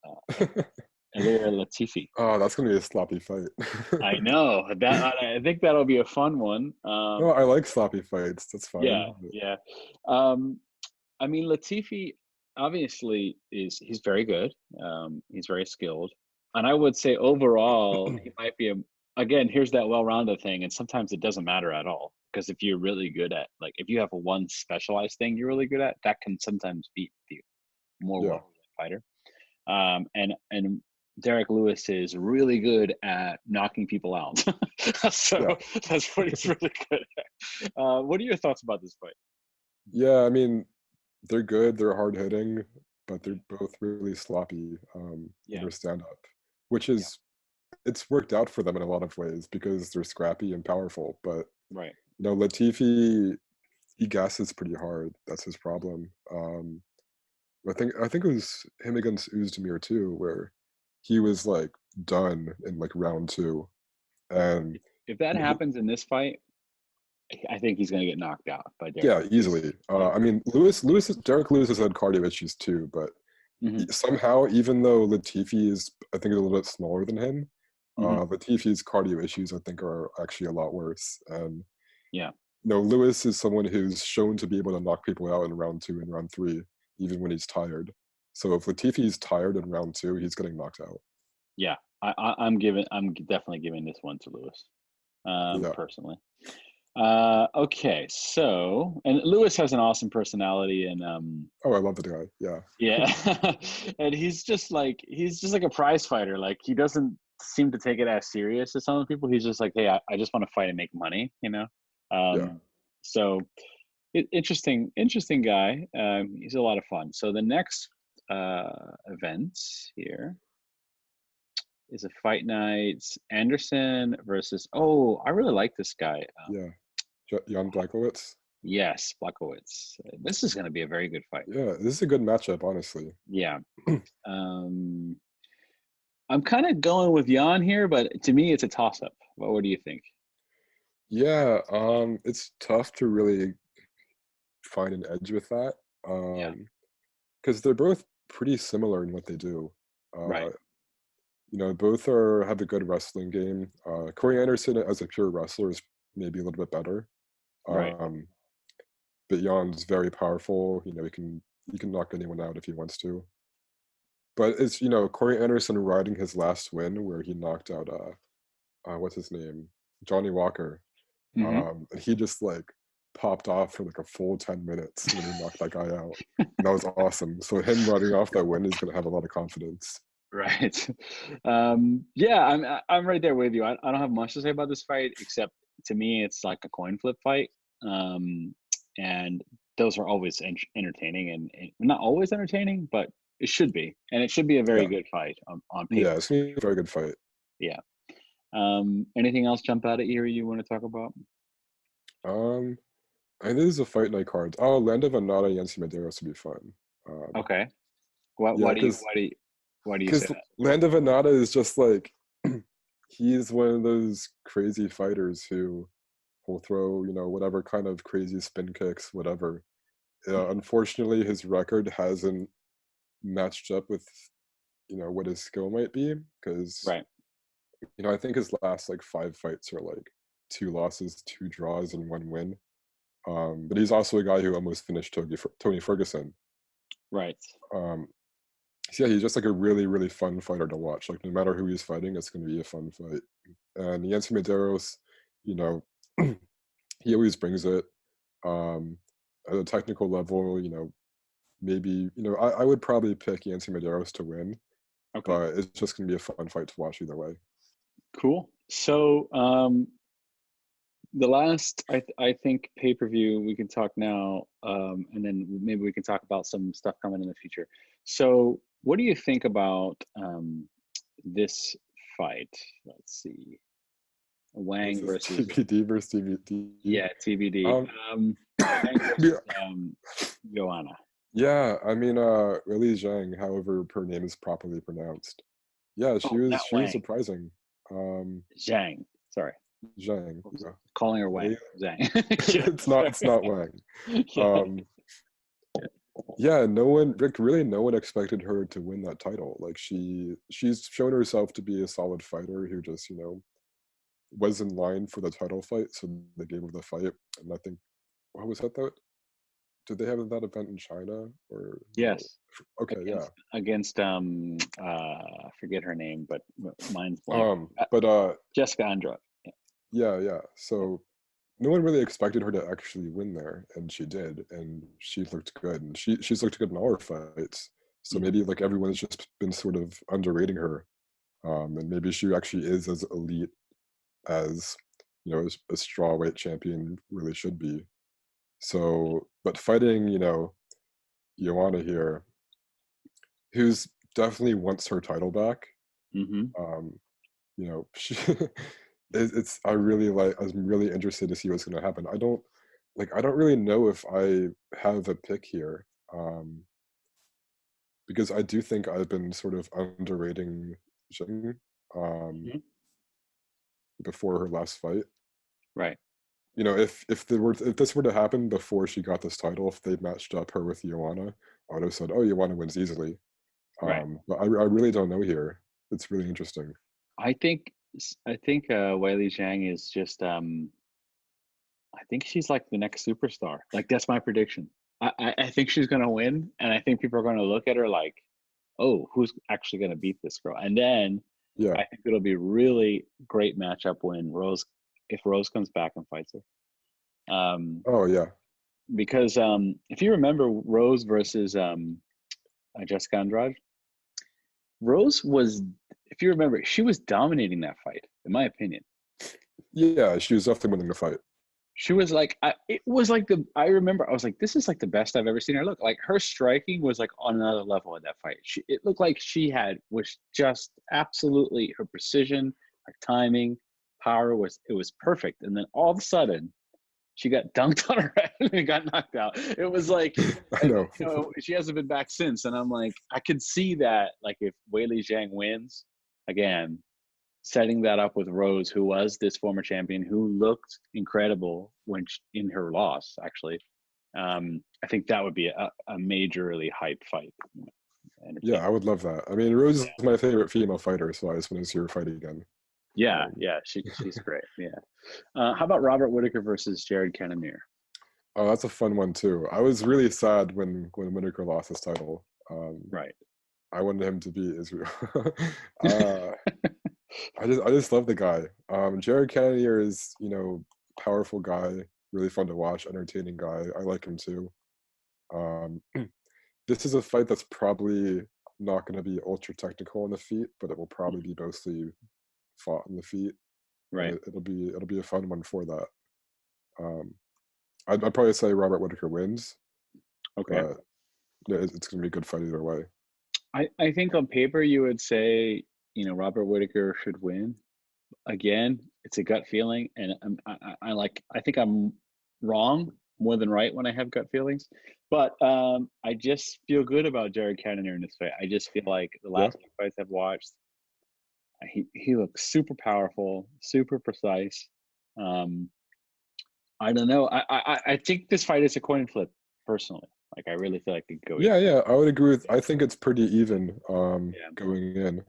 Ilir Latifi. Oh, that's gonna be a sloppy fight. I know that. I think that'll be a fun one. No, I like sloppy fights. That's Yeah. fine. Yeah. Um, I mean, Latifi obviously he's very good. He's very skilled, and I would say overall he might be a. Again, here's that well-rounded thing, and sometimes it doesn't matter at all because if you're really good at like if you have a one specialized thing you're really good at, that can sometimes beat the more Yeah, well fighter. And Derek Lewis is really good at knocking people out. yeah, So that's what he's really good at. What are your thoughts about this fight? yeah. I mean, they're good. They're hard hitting, but they're both really sloppy in Yeah, their stand up, which yeah, is it's worked out for them in a lot of ways because they're scrappy and powerful. But right. Latifi, he gasses pretty hard. That's his problem. I think it was him against Uzdemir too, where he was like done in like round two, and If that he, happens in this fight, I think he's going to get knocked out by Derek yeah, Lewis. easily. Yeah. I mean, Derek Lewis has had cardio issues too, but Hmm. somehow, even though Latifi is, I think, a little bit smaller than him, Hmm. Latifi's cardio issues, I think, are actually a lot worse. And Yeah. Lewis is someone who's shown to be able to knock people out in round two and round three, even when he's tired. So if Latifi's tired in round two, he's getting knocked out. Yeah. I'm definitely giving this one to Lewis, Yeah. personally. Okay. So, and Lewis has an awesome personality and, Oh, I love the guy. Yeah. yeah, and he's just like a prize fighter. Like he doesn't seem to take it as serious as some people. He's just like, hey, I just want to fight and make money, you know. Yeah. So interesting guy. He's a lot of fun. So the next event here is a fight night. Anderson versus. Oh, I really like this guy. Yeah. Jan Blachowicz. Yes, Blakowicz. This is going to be a very good fight. Yeah. This is a good matchup, honestly. Yeah. Um, I'm kind of going with Jan here, but to me, it's a toss-up. What do you think? Yeah. It's tough to really find an edge with that. Yeah. Because they're both pretty similar in what they do. Right. Uh, both are have a good wrestling game. Corey Anderson as a pure wrestler is maybe a little bit better. Right. Um, but Jan's very powerful. He can knock anyone out if he wants to. But it's Corey Anderson riding his last win where he knocked out what's his name, Johnny Walker. Hmm. And he just like popped off for like a full 10 minutes when he knocked that guy out. And that was awesome. So him riding off that win is going to have a lot of confidence. Right. Yeah, I'm right there with you. I don't have much to say about this fight except to me, it's like a coin flip fight. Um, and those are always entertaining and not always entertaining, but it should be, and it should be a very Yeah, good fight on yeah, paper. it's gonna be a very good fight. Yeah. Anything else jump out at you or you want to talk about? Um, I think this is a fight night card. Oh, Lando Venata Yancy Medeiros would be fun. Um, Okay. What yeah, why do you because why do you why do you say because that? Lando Venata is just like he's one of those crazy fighters who will throw whatever kind of crazy spin kicks, whatever. Unfortunately, his record hasn't matched up with what his skill might be because Right. I think his last like five fights are like two losses, two draws, and one win. But he's also a guy who almost finished Tony Ferguson. Right. Um, so yeah, he's just like a really, really fun fighter to watch. Like no matter who he's fighting, it's going to be a fun fight. And Yancy Medeiros, you know, he always brings it. Um, at a technical level, maybe I would probably pick Yancy Medeiros to win, Okay. but it's just going to be a fun fight to watch either way. Cool. So the last I think pay-per-view we can talk now, and then maybe we can talk about some stuff coming in the future. So what do you think about this fight? Let's see. This Wang is versus TBD versus TBD. yeah, TBD. Um, Wang yeah, versus Joanna. yeah. I mean, Lily Zhang, however her name is properly pronounced. Yeah, she Oh, was not she was Wang. surprising. Um, Zhang. Sorry. Zhang. I was Yeah. calling her Lily, Wang. Zhang. it's not Wang. Yeah. Um, Yeah, no one expected her to win that title. Like she's shown herself to be a solid fighter who just, was in line for the title fight, so they gave her the fight. And I think, what was that though? Did they have that event in China or no? Yes, Okay, yeah. against I forget her name, but mine's blank. But Jessica Andrade. Yeah. yeah, yeah. So no one really expected her to actually win there, and she did, and she looked good, and she's looked good in all her fights. So Mhm. maybe like everyone's just been sort of underrating her, and maybe she actually is as elite as a strawweight champion really should be. So, but fighting, Joanna here, who's definitely wants her title back. Mhm. Um, she it's I really like I'm really interested to see what's going to happen. I don't really know if I have a pick here, because I do think I've been sort of underrating Jing, um, Mhm. before her last fight. Right. If this were to happen before she got this title, if they matched up her with Joanna, I would have said, "Oh, Joanna wins easily." Right. But I really don't know here. It's really interesting. I think Weili Zhang is just I think she's like the next superstar. Like that's my prediction. I think she's gonna win, and I think people are gonna look at her like, oh, who's actually gonna beat this girl? And then Yeah. I think it'll be really great matchup when if Rose comes back and fights her. Oh yeah. Because if you remember Rose versus Jessica Andrade, Rose was, if you remember, she was dominating that fight, in my opinion. Yeah, she was definitely winning the fight. She was like, it was like I remember, I was like, this is like the best I've ever seen her look. Like her striking was like on another level in that fight. It looked like was just absolutely her precision, her timing, power it was perfect. And then all of a sudden, she got dunked on her head and got knocked out. It was like, I and know. she hasn't been back since. And I'm like, I could see that, like, if Weili Zhang wins again, setting that up with Rose, who was this former champion, who looked incredible in her loss, actually. I think that would be a majorly hyped fight, Yeah, entertaining. I would love that. I mean, Rose is Yeah, my favorite female fighter, so I just want to see her fight again. yeah, Um, yeah. She's great. Yeah. How about Robert Whitaker versus Jared Cannonier? oh, that's a fun one too. I was really sad when Whitaker lost his title. Right. I wanted him to beat Israel. uh, I just love the guy. Jared Cannonier is powerful guy, really fun to watch, entertaining guy. I like him too. Um, this is a fight that's probably not going to be ultra technical on the feet, but it will probably be mostly fought on the feet, and Right. it'll be a fun one for that. Um, I'd probably say Robert Whitaker wins, Okay. but yeah, it's going to be a good fight either way. I think on paper you would say, Robert Whitaker should win. Again, it's a gut feeling, and I think I'm wrong more than right when I have gut feelings, but I just feel good about Jared Cannonier in this fight. I just feel like the Yeah, last two fights I've watched, he looks super powerful, super precise. Um, I don't know. I think this fight is a coin flip personally. Like I really feel like it could go either yeah, way. yeah. I would agree with. I think it's pretty even Yeah. going in.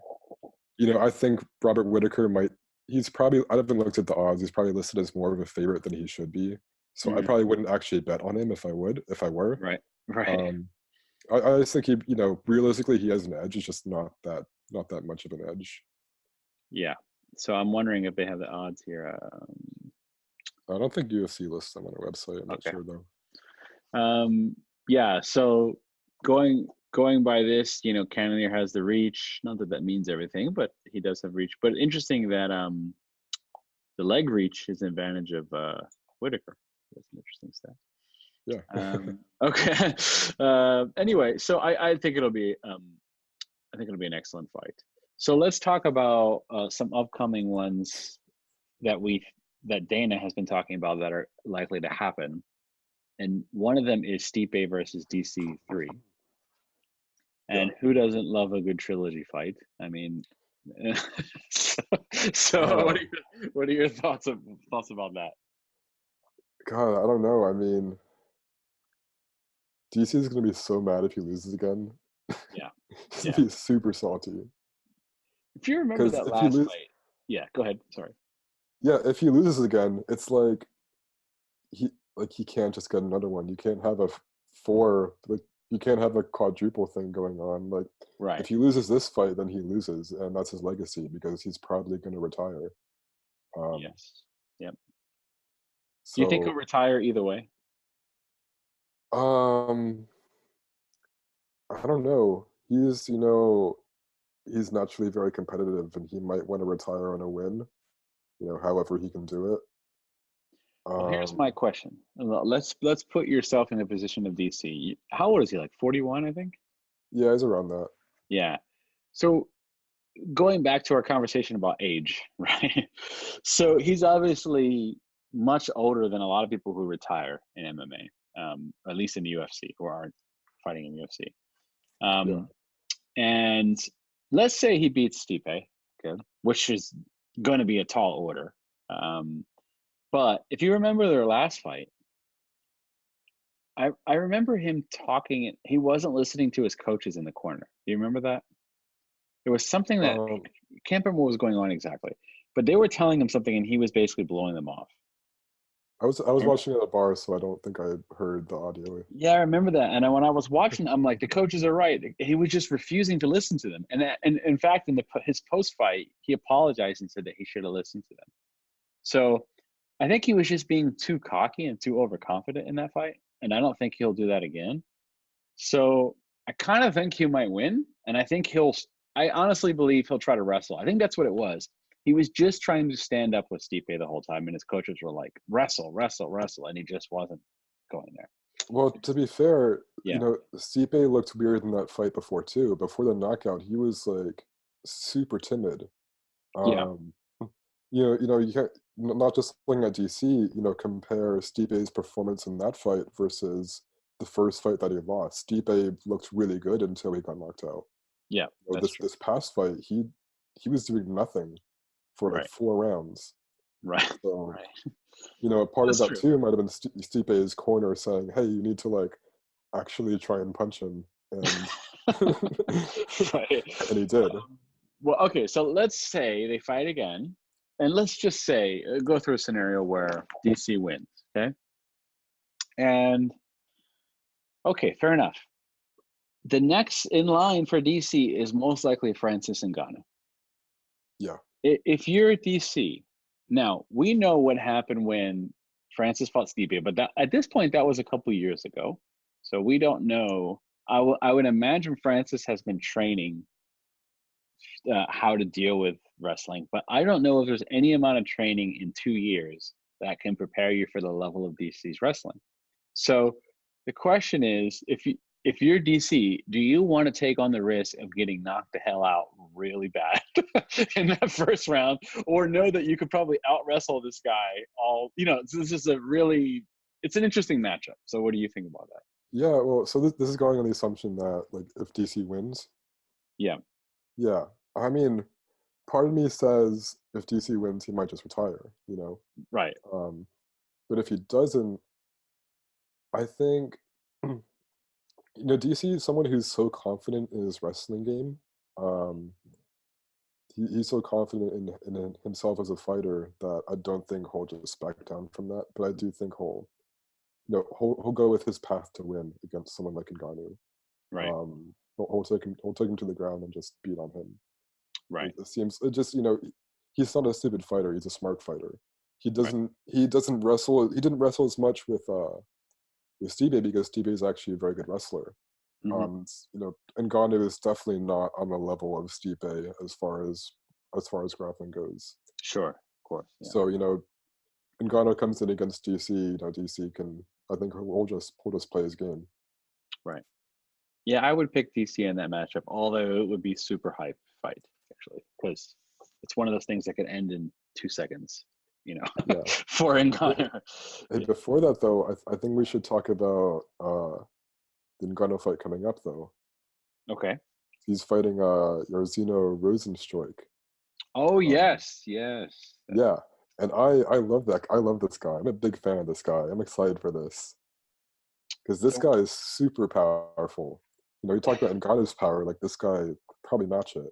I think Robert Whitaker might. He's probably. I haven't looked at the odds. He's probably listed as more of a favorite than he should be. So I Mhm. probably wouldn't actually bet on him if I were. Right. Right. Um, I just think realistically he has an edge. It's just not that much of an edge. Yeah. So I'm wondering if they have the odds here. I don't think UFC lists them on their website. I'm not Okay. sure though. Yeah. So going by this, Cannonier has the reach. Not that that means everything, but he does have reach. But interesting that the leg reach is an advantage of Whitaker. That's an interesting stat. Yeah. Okay. Anyway, so I think it'll be an excellent fight. So let's talk about some upcoming ones that that Dana has been talking about that are likely to happen. And one of them is Stipe versus DC3. Yeah. And who doesn't love a good trilogy fight? I mean, so, so Uh, what are your thoughts about that? God, I don't know. I mean, DC is gonna be so mad if he loses again. Yeah, He's yeah. gonna be super salty If you remember because that if he last lose, fight, yeah, go ahead. Sorry. yeah, if he loses again, it's like he can't just get another one. You can't have four, like you can't have a quadruple thing going on. Like Right. if he loses this fight, then he loses, and that's his legacy because he's probably going to retire. Um, Yes. Yep. Do you think he'll so retire either way? um, I don't know. He's naturally very competitive, and he might want to retire on a win. However he can do it. Well, here's my Um, question. Let's put yourself in the position of DC. How old is he? Like 41, I think. yeah, he's around that. Yeah. So going back to our conversation about age, right? So he's obviously much older than a lot of people who retire in MMA, or at least in the UFC, who aren't fighting in the UFC. Yeah. Um, and let's say he beats Stipe, okay, which is going to be a tall order. Um, but if you remember their last fight, I remember him talking. He wasn't listening to his coaches in the corner. Do you remember that? There was something that Um, I can't remember what was going on exactly, but they were telling him something, and he was basically blowing them off. I was Remember? watching at a bar, so I don't think I heard the audio. Yeah, I remember that. And when I was watching, I'm like, the coaches are right. He was just refusing to listen to them. And in fact, in his post fight, he apologized and said that he should have listened to them. So I think he was just being too cocky and too overconfident in that fight. And I don't think he'll do that again. So I kind of think he might win. And I honestly believe he'll try to wrestle. I think that's what it was. He was just trying to stand up with Stipe the whole time. And his coaches were like, wrestle, wrestle, wrestle. And he just wasn't going there. Well, to be fair, Yeah. Stipe looked weird in that fight before too. Before the knockout, he was like super timid. Yeah. Um, you can't not just looking at DC. Compare Stipe's performance in that fight versus the first fight that he lost. Stipe looked really good until he got knocked out. Yeah. That's true. This past fight, he was doing nothing for like Right. 4 rounds. Right. So Right. a part of That's that true. too might have been Stipe's corner saying, "Hey, you need to like actually try and punch him," and Right. and he did. Well, okay. So let's say they fight again. And let's just say, go through a scenario where DC wins. Okay. And okay, fair enough. The next in line for DC is most likely Francis Ngannou. Yeah, If you're DC, now we know what happened when Francis fought Stipe, but at this point that was a couple years ago, so we don't know. I would imagine Francis has been training how to deal with wrestling, but I don't know if there's any amount of training in 2 years that can prepare you for the level of DC's wrestling. So the question is, if you're DC, do you want to take on the risk of getting knocked the hell out really bad in that first round, or know that you could probably out wrestle this guy all? This is it's an interesting matchup. So what do you think about that? yeah. Well, so this is going on the assumption that like if DC wins, Yeah, yeah. I mean, part of me says if DC wins, he might just retire. right. Um, but if he doesn't, I think DC is someone who's so confident in his wrestling game. Um, he's so confident in himself as a fighter that I don't think he'll just back down from that. But I do think he'll go with his path to win against someone like Ngannou. Right, He'll take him to the ground and just beat on him. right, It just he's not a stupid fighter. He's a smart fighter. right. He doesn't wrestle. He didn't wrestle as much with Stipe because Stipe is actually a very good wrestler. Hmm. Ngannou is definitely not on the level of Stipe as far as grappling goes. Sure, of course. Yeah, So Ngannou comes in against DC. DC can I think he'll just play his game. right. Yeah, I would pick DC in that matchup, although it would be super hype fight actually, because it's one of those things that could end in 2 seconds. Yeah. For Hey, Ngannou. hey, Yeah. before that though, I think we should talk about the Ngannou fight coming up though. Okay. He's fighting Jairzinho Rosenstruik. Oh Um, yes, yes. yeah, and I love that. I love this guy. I'm a big fan of this guy. I'm excited for this. because this So guy is super powerful. You talk about Ngannou's power, like this guy could probably match it.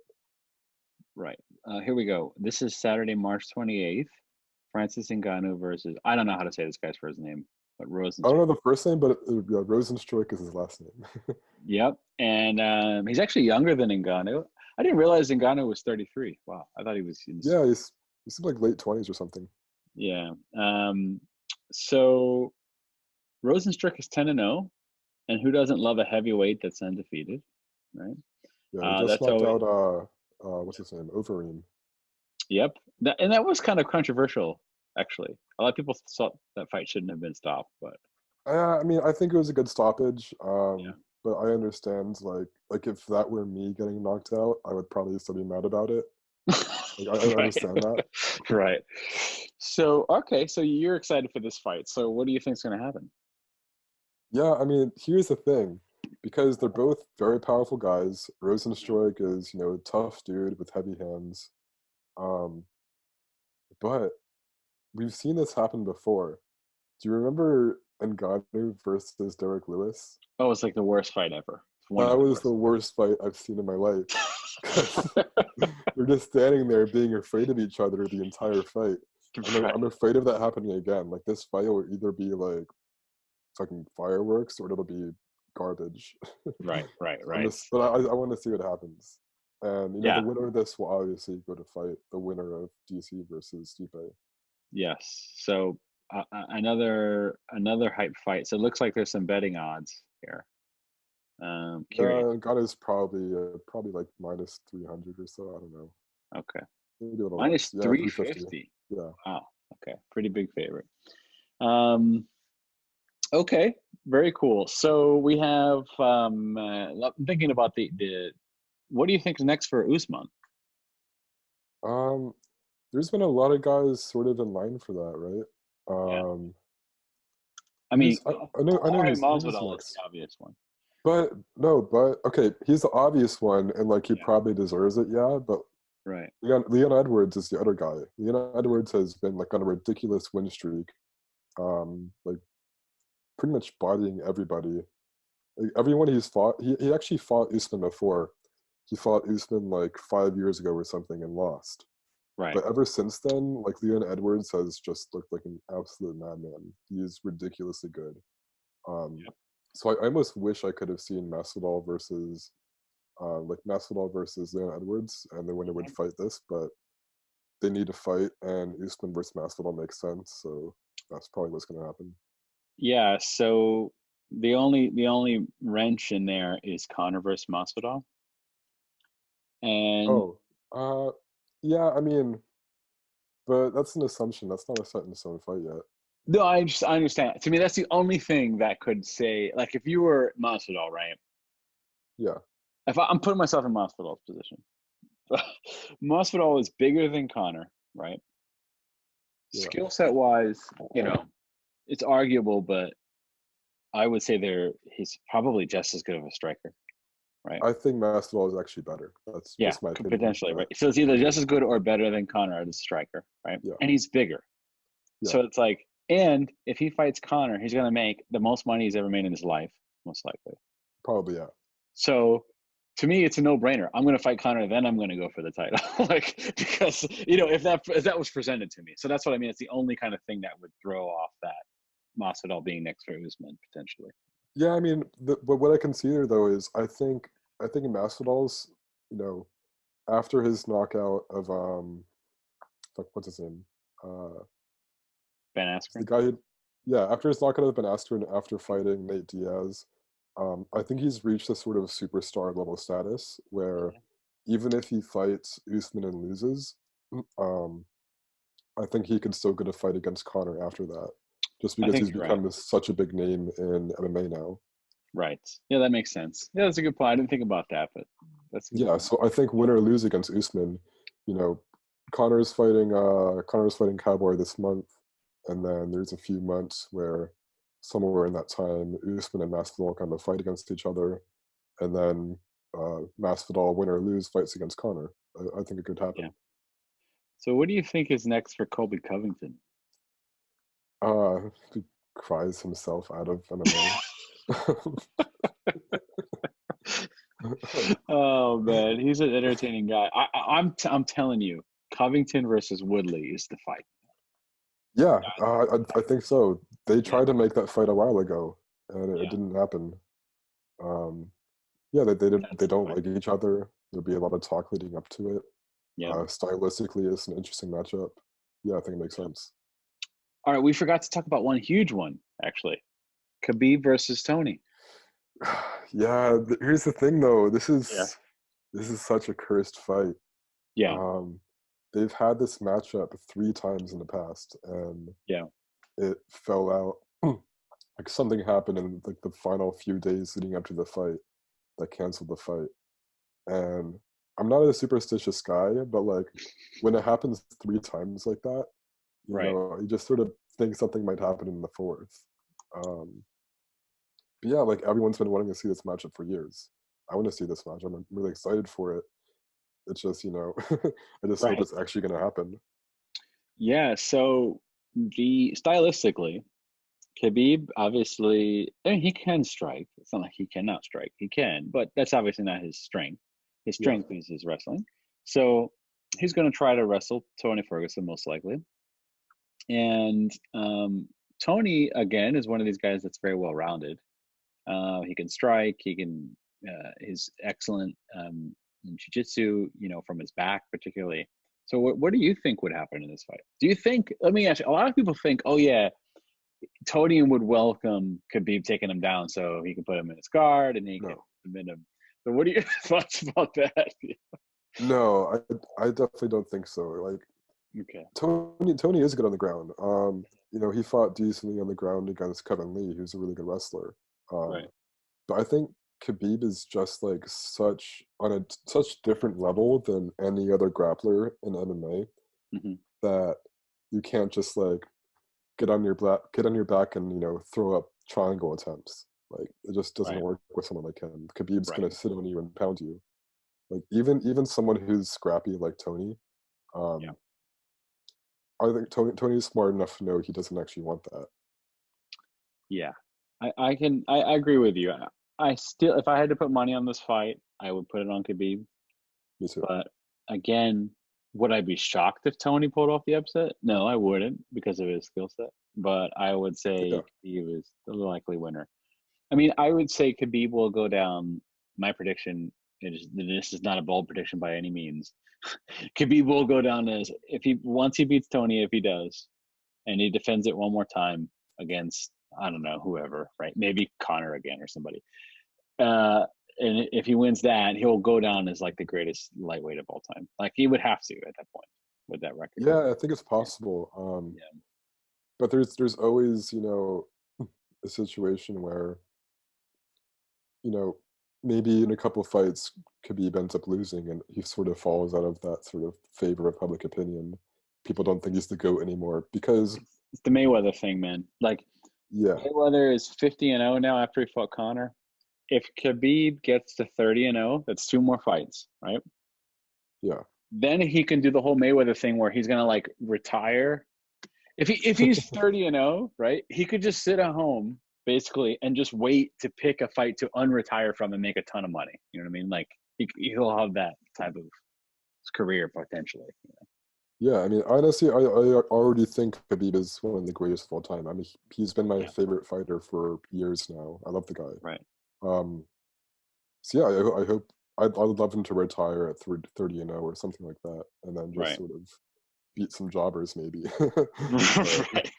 right. Here we go. This is Saturday, March 28th. Francis Ngannou versus, I don't know how to say this guy's first name, but I don't know Rosenstruck. the first name, but yeah, Rosenstruck is his last name. Yep. And he's actually younger than Ngannou. I didn't realize Ngannou was 33. Wow. I thought he was in his, Yeah, he's like late 20s or something. yeah. So Rosenstruck is 10-0. And who doesn't love a heavyweight that's undefeated, right? Yeah, he just That's knocked always, out what's his name, Overeem. yep. And that was kind of controversial, actually. A lot of people thought that fight shouldn't have been stopped, but I mean, I think it was a good stoppage. yeah. But I understand like if that were me getting knocked out, I would probably still be mad about it. Like I Right. understand that. Right. So, okay, so you're excited for this fight. So, what do you think's going to happen? Yeah, I mean, here's the thing, because they're both very powerful guys. Rosenstruck is, a tough dude with heavy hands. Um, but we've seen this happen before. Do you remember Ngannou versus Derek Lewis? Oh, it's like the worst fight ever. It's one of That the was the worst. worst fight I've seen in my life. 'Cause they're just standing there being afraid of each other the entire fight. And I'm, Right. I'm afraid of that happening again. Like this fight will either be like fucking fireworks or it'll be garbage. Right. Right. I'm Right. just, but I want to see what happens. And the Yeah. winner of this will obviously go to fight the winner of DC versus Stipe. Yes. So another hype fight. So it looks like there's some betting odds here. Curious. Yeah, God is probably like minus 300 or so. I don't know. Okay. Maybe a little Minus less. Yeah, 350. 350. Yeah. Wow. Okay. Pretty big favorite. Um, okay. Very cool. So we have I'm thinking about the what do you think is next for Usman? Um, there's been a lot of guys sort of in line for that, right? Yeah. Um, I mean, who's I know Jorge who's Masvidal is the next. obvious one. But no, but okay, he's the obvious one, and like he Yeah. probably deserves it, yeah. But Right. Leon Edwards is the other guy. Leon Edwards has been like on a ridiculous win streak, like pretty much bodying everybody. Like, everyone he's fought, he actually fought Usman before. He fought Usman like 5 years ago or something and lost. Right. But ever since then, like Leon Edwards has just looked like an absolute madman. He's ridiculously good. Um, Yep. so I almost wish I could have seen Masvidal versus Leon Edwards, and the winner would Mhm. fight this. But they need to fight, and Usman versus Masvidal makes sense. So that's probably what's going to happen. Yeah. So the only wrench in there is Conor versus Masvidal, and Oh, yeah. I mean, but that's an assumption. That's not a set in stone fight yet. no, I understand. To me, that's the only thing that could say, like, if you were Masvidal, right? Yeah, If I'm putting myself in Masvidal's position, Masvidal is bigger than Connor, right? yeah. Skill set wise, it's arguable, but I would say he's probably just as good of a striker, right? I think Masvidal is actually better. That's Yeah, just my opinion. potentially, right? But So it's either just as good or better than Connor as a striker, right? yeah, And he's bigger. yeah, So it's like, and if he fights Connor, he's going to make the most money he's ever made in his life, most likely. probably yeah. So to me, it's a no-brainer. I'm going to fight Connor, then I'm going to go for the title, like because if that was presented to me. So that's what I mean. It's the only kind of thing that would throw off that Masvidal being next for Usman potentially. Yeah, I mean, but what I consider though is I think Masvidal's, you know, after his knockout of fuck, what's his name? Uh, Ben it's the Askren. guy who, yeah, after his knockout of Ben Askren after fighting Nate Diaz, I think he's reached a sort of superstar level status where Mhm. even if he fights Usman and loses, um, I think he could still get a fight against Conor after that, just I because think he's you're right. become such a big name in MMA now. Right. Yeah, that makes sense. Yeah, that's a good point. I didn't think about that, but that's a good Yeah, point. so I think win or lose against Usman, you know, Connor's fighting Cowboy this month, and then there's a few months where somewhere in that time Usman and Masvidal kind of fight against each other, and then Masvidal win or lose fights against Connor. I think it could Yeah. happen. So what do you think is next for Colby Covington? Uh, cries himself out of MMA. Oh man, he's an entertaining guy. I'm telling you, Covington versus Woodley is the fight. Yeah, I think so. They Yeah, tried to make that fight a while ago, and it yeah, didn't happen. Um, yeah, they that's the don't fight. like each other. There'll be a lot of talk leading up to it. Yeah, Stylistically, it's an interesting matchup. Yeah, I think it makes yeah. sense. All right, we forgot to talk about one huge one actually. Khabib versus Tony. Yeah, here's the thing though. Yeah, This is such a cursed fight. yeah, Um, they've had this matchup 3 times in the past, and yeah. it fell out. Like something happened in like the final few days leading up to the fight that canceled the fight. And I'm not a superstitious guy, but like when it happens 3 times like that, Right. you just sort of think something might happen in the fourth. Um, but yeah, like everyone's been wanting to see this matchup for years. I want to see this match. I'm really excited for it. It's just, I just hope Right. it's actually going to happen. Yeah. So the stylistically, Khabib obviously, I mean, he can strike. It's not like he cannot strike. He can, but that's obviously not his strength. His Yeah, strength is his wrestling. So he's going to try to wrestle Tony Ferguson most likely. And Tony again is one of these guys that's very well rounded. He can strike. He can. He's excellent in jiu-jitsu. From his back particularly. So what do you think would happen in this fight? Do you think? Let me ask you. A lot of people think, oh yeah, Tony would welcome Khabib taking him down so he can put him in his guard and he can no. submit him. So what are your thoughts about that? No, I definitely don't think so. Like Okay. Tony is good on the ground. He fought decently on the ground against Kevin Lee, who's a really good wrestler. Right. Um, but I think Khabib is just like such different level than any other grappler in MMA Hmm. that you can't just like get on your back and throw up triangle attempts. Like it just doesn't Right. work with someone like him. Khabib's Right. gonna sit on you and pound you. Like even someone who's scrappy like Tony, Yeah. um, I think Tony's smart enough to know he doesn't actually want that. Yeah. I agree with you. I still, if I had to put money on this fight, I would put it on Khabib. Me too. But again, would I be shocked if Tony pulled off the upset? No, I wouldn't because of his skill set. But I would Yeah. say Khabib is the likely winner. I mean, I would say Khabib will go down. My prediction is this is not a bold prediction by any means. Khabib will go down as if he once he beats Tony, if he does, and he defends it one more time against I don't know whoever, right? Maybe Conor again or somebody. Uh, and if he wins that, he'll go down as like the greatest lightweight of all time. Like he would have to at that point with that record. Yeah, I think it's Yeah, possible. yeah, But there's always, a situation where, you know, maybe in a couple fights Khabib ends up losing and he sort of falls out of that sort of favor of public opinion. People don't think he's the GOAT anymore because it's the Mayweather thing, man. Like yeah, Mayweather is 50-0 now after he fought Conor. If Khabib gets to 30-0, that's two more fights, right? yeah. Then he can do the whole Mayweather thing where he's gonna like retire. If he's 30-0, right? He could just sit at home basically and just wait to pick a fight to unretire from and make a ton of money. You know what I mean? Like he'll have that type of career potentially. Yeah, I mean, honestly, I already think Khabib is one of the greatest of all time. I mean, he's been my Yeah, favorite fighter for years now. I love the guy. right, Um, so yeah, I hope I'd love him to retire at 30 and 0 or something like that, and then just right, sort of beat some jobbers maybe. But right.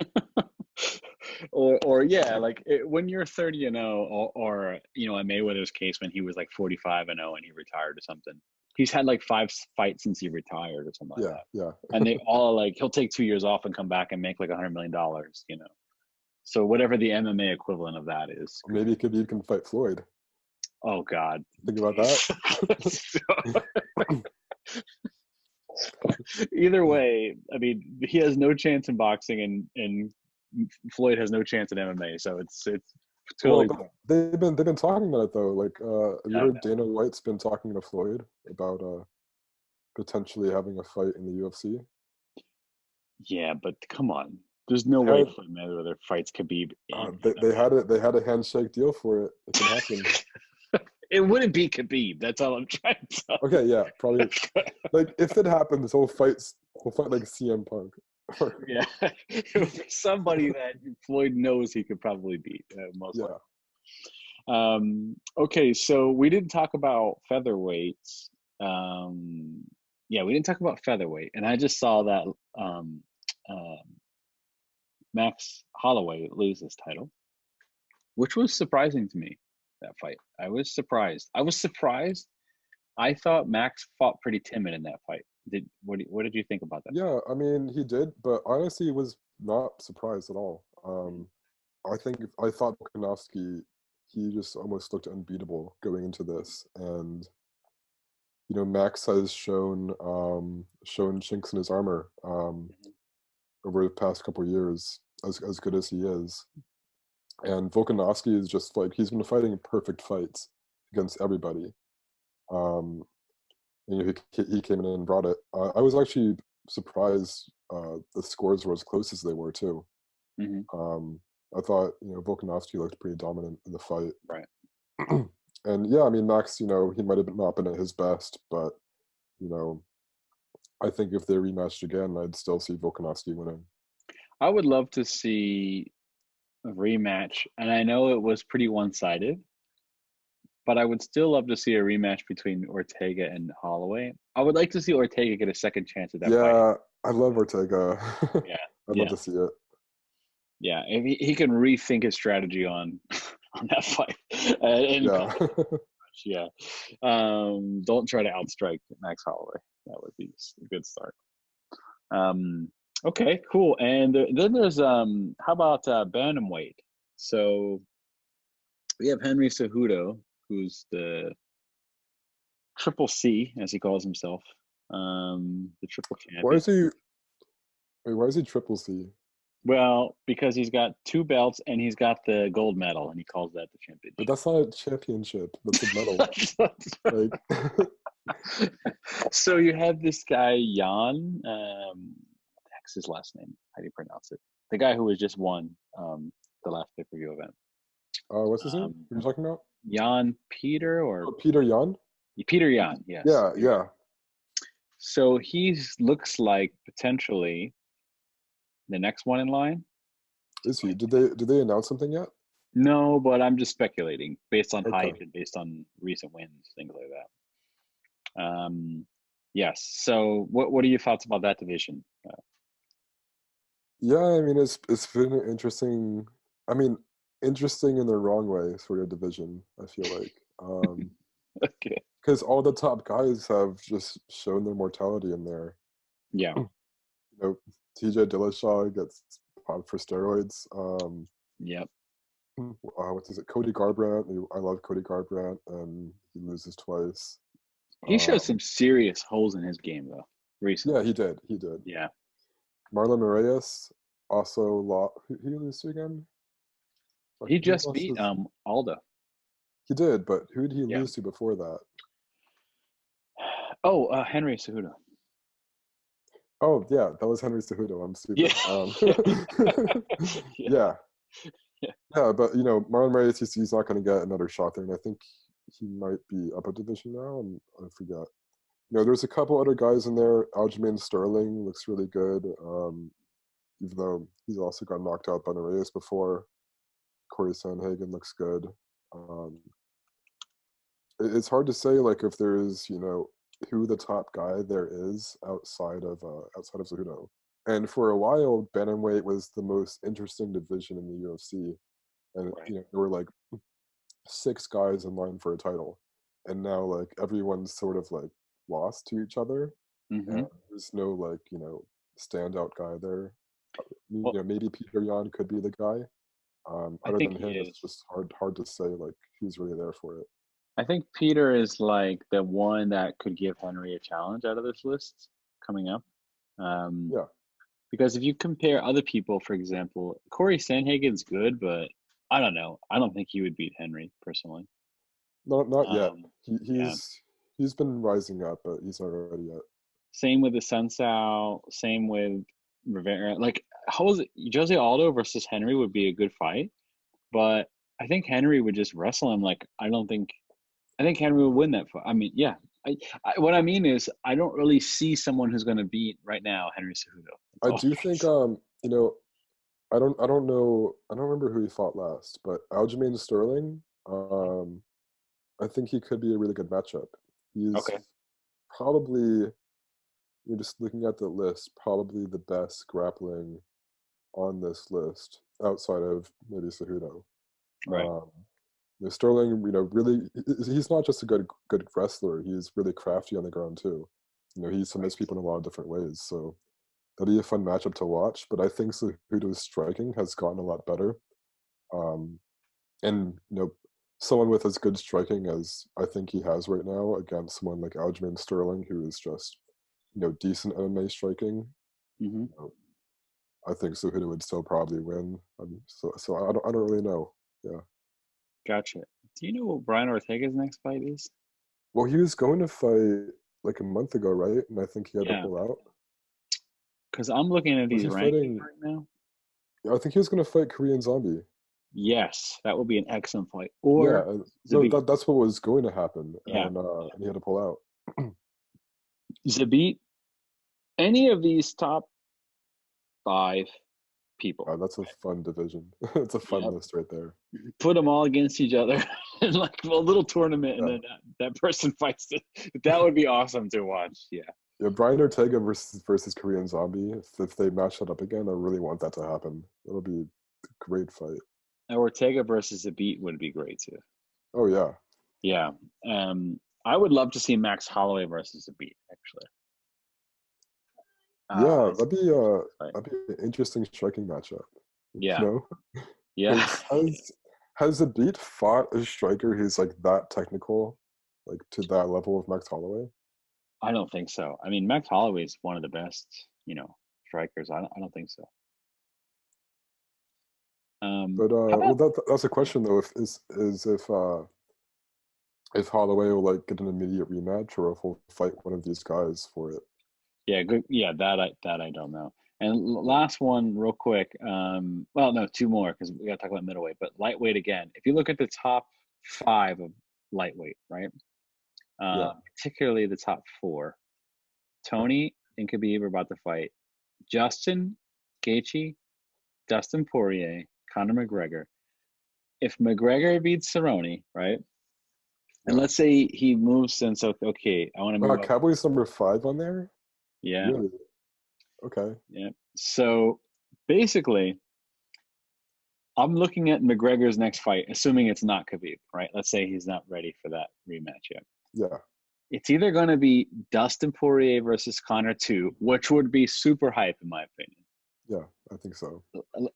Or yeah, like when you're 30-0, or in Mayweather's case when he was like 45-0 and he retired or something. He's had like five fights since he retired or something like yeah, that, yeah. and they all like he'll take 2 years off and come back and make like $100 million. So whatever the MMA equivalent of that is. Maybe Khabib can fight Floyd. Oh God, Think about please. Either that. way, I mean, he has no chance in boxing, and Floyd has no chance in MMA. So it's Well, totally. but they've been talking about it though. Like, have you Yeah, heard Dana White's been talking to Floyd about potentially having a fight in the UFC? yeah, but come on. There's no They way had Floyd Mayweather fights Khabib in they MMA. had it. They had a handshake deal for it. It can happen. It wouldn't be Khabib. That's all I'm trying to tell Okay, yeah, probably. you. Like if it happens, he'll fight like CM Punk. Yeah, somebody that Floyd knows he could probably beat, most likely. Yeah, Okay, so we didn't talk about featherweights. Yeah, we didn't talk about featherweight, and I just saw that uh, Max Holloway lose his title, which was surprising to me. That fight, I was surprised. I was surprised. I thought Max fought pretty timid in that fight. What did you think about that fight? yeah. I mean, he did, but honestly, was not surprised at all. I think I thought Volkanovski, he just almost looked unbeatable going into this, and Max has shown chinks in his armor Mhm. over the past couple of years, as good as he is. And Volkanovski is just like he's been fighting perfect fights against everybody. Um, he came in and brought it. I was actually surprised the scores were as close as they were too. Mhm. Um, I thought Volkanovski looked pretty dominant in the fight. Right. And yeah, I mean Max, he might have not been at his best, but you know, I think if they rematched again, I'd still see Volkanovski winning. I would love to see a rematch, and I know it was pretty one-sided, but I would still love to see a rematch between Ortega and Holloway. I would like to see Ortega get a second chance at that fight. Yeah, I love Ortega. Yeah, I'd love yeah, to see it. yeah. If he can rethink his strategy on on that fight and Yeah. come to yeah. Don't try to outstrike Max Holloway. That would be a good start. Um, okay, cool. And then there's how about bantamweight? So we have Henry Cejudo, who's the Triple C, as he calls himself, the triple Why champion. is he wait, why is he triple C? Well, because he's got two belts and he's got the gold medal, and he calls that the But championship. that's not a championship. That's a medal. Like So you have this guy Jan. What the heck's his last name? How do you pronounce it? The guy who was just won the last pay-per-view event. what's his name? Um, Who are you talking about? Jan Peter or Oh, Peter Yan? Peter Jan? Yes, Yeah, Peter Jan. yeah. So he looks like potentially the next one in line to Is he? fight. Did they announce something yet? No, but I'm just speculating based on Okay. hype and based on recent wins, things like that. Yes. So, what are your thoughts about that division? Yeah, I mean it's been an interesting, I mean, interesting in the wrong way sort of division, I feel like. Okay. Because all the top guys have just shown their mortality in there. Yeah. You know, TJ Dillashaw gets popped for steroids. Yep. What is it? Cody Garbrandt. I love Cody Garbrandt, and he loses twice. He showed Um, some serious holes in his game though yeah, recently. he did. He did. Yeah. Marlon Moraes also lost. Who did he lose to again? He Who just lost beat his? Aldo. He did, but who did he Yeah. lose to before that? Oh, Henry Cejudo. Oh, yeah, that was Henry Cejudo. I'm Yeah. stupid. Yeah. Yeah. Yeah, Yeah. yeah, but Marlon Moraes, he's not going to get another shot there, and I think he might be up a division now. And I forget. There's a couple other guys in there. Aljamain Sterling looks really good, even though he's also got knocked out by Reyes before. Corey Sandhagen looks good. Um, it's hard to say like if there's who the top guy there is outside of Cejudo. And for a while, bantamweight was the most interesting division in the UFC, and Right. there were like 6 guys in line for a title, and now like everyone's sort of like lost to each other, and Hmm. there's no like standout guy there. Well, Maybe Peter Yan could be the guy. I Other think than he him, it's is. just hard to say like who's really there for it. I think Peter is like the one that could give Henry a challenge out of this list coming up. Um, Yeah, because if you compare other people, for example, Corey Sandhagen's good, but I don't know. I don't think he would beat Henry personally. not yet. He, Yeah. he's he's been rising up, but he's not ready yet. Same with the Sun Sal. Same with Rivera, like how was it? Jose Aldo versus Henry would be a good fight, but I think Henry would just wrestle him. Like I think Henry would win that fight. I mean, yeah. What I mean is, I don't really see someone who's going to beat right now Henry Cejudo. That's I all. do think you know, I don't know, I don't remember who he fought last, but Aljamain Sterling, I think he could be a really good matchup. He's Okay, probably, you're just looking at the list, probably the best grappling on this list outside of maybe Cejudo. right. Um, Sterling, really, he's not just a good wrestler. He's really crafty on the ground too. He submits people in a lot of different ways. So that'd be a fun matchup to watch. But I think Cejudo's striking has gotten a lot better. Um, and someone with as good striking as I think he has right now against someone like Aljamain Sterling, who is just decent MMA striking. Hmm. You know, I think Cejudo would still probably win. So I don't really know. Yeah. Gotcha. Do you know what Brian Ortega's next fight is? Well, he was going to fight like a month ago, right? And I think he had to Yeah, pull out. because I'm looking at Was these he rankings fighting? right now. I think he was going to fight Korean Zombie. Yes, that would be an excellent fight. Yeah, Or no, Zabit. that's what was going to happen, Yeah, and he had to pull out. Zabit. Any of these top five people. That's a fun division. It's a fun Yep. list right there. Put them all against each other in like a little tournament, and Yeah, then that person fights it. That would be awesome to watch. Yeah. yeah. Brian Ortega versus Korean Zombie. If they match that up again, I really want that to happen. That'll be a great fight. Ortega versus Zabit would be great too. Oh yeah, Yeah. I would love to see Max Holloway versus Zabit actually. yeah. It's right. That'd be an interesting striking matchup. You Yeah. know, Yeah. because has the beat fought a striker who's like that technical, like to that level of Max Holloway? I don't think so. I mean, Max Holloway is one of the best, strikers. I don't think so. But How well, about that's a question though. If Holloway will like get an immediate rematch, or if he'll fight one of these guys for it. yeah, good. Yeah, that I don't know. And last one, real quick. Well, no, two more because we got to talk about middleweight. But lightweight again. If you look at the top five of lightweight, right? Yeah, Particularly the top four, Tony and Khabib are about to fight. Justin Gaethje, Dustin Poirier, Conor McGregor. If McGregor beats Cerrone, right? And yeah. let's say he moves since okay, I want to move up. Cowboy's number 5 on there. Yeah, Really? Okay. yeah. So basically, I'm looking at McGregor's next fight, assuming it's not Khabib, right? Let's say he's not ready for that rematch yet. Yeah. It's either going to be Dustin Poirier versus Conor 2, which would be super hype in my Yeah. I think so.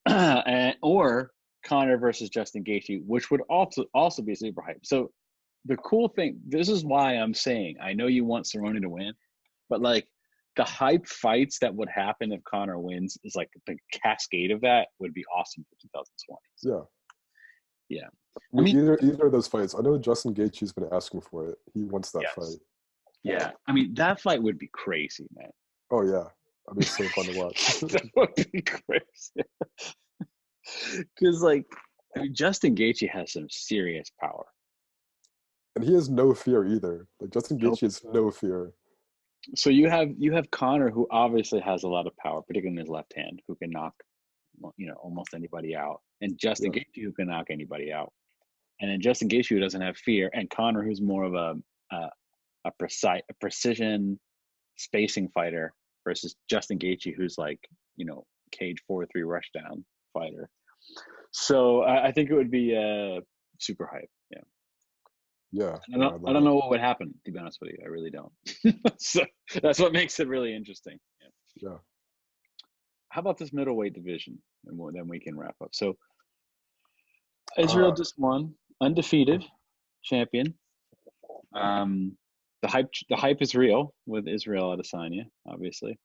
opinion, or Conor versus Justin Gaethje, which would also be super hype. So the cool thing, this is why I'm saying I know you want Cerrone to win, but like the hype fights that would happen if Conor wins is like the cascade of that would be awesome for 2020. So Yeah. yeah, I I mean, mean, either of those fights. I know Justin Gaethje's been asking for it. He wants that yes, fight. yeah. I mean that fight would be crazy, man. Oh yeah, that'd be so fun to watch. That would be crazy. Because like, I mean, Justin Gaethje has some serious power. And he has no fear either. Like Justin Nope. Gaethje has no fear. So you have Conor, who obviously has a lot of power, particularly in his left hand, who can knock, almost anybody out, and Justin Yeah. Gaethje, who can knock anybody out. And then Justin Gaethje, who doesn't have fear, and Conor, who's more of a precision spacing fighter, versus Justin Gaethje, who's like cage 4-3 rushdown fighter. So I think it would be super hype. Yeah. Yeah. I No, I don't, I love don't it. know what would happen, to be honest with you. I really don't. So that's what makes it really interesting. Yeah. Yeah. How about this middleweight division? And then we can wrap up. So Israel Uh, just won, undefeated champion. Um, the hype is real with Israel Adesanya, obviously.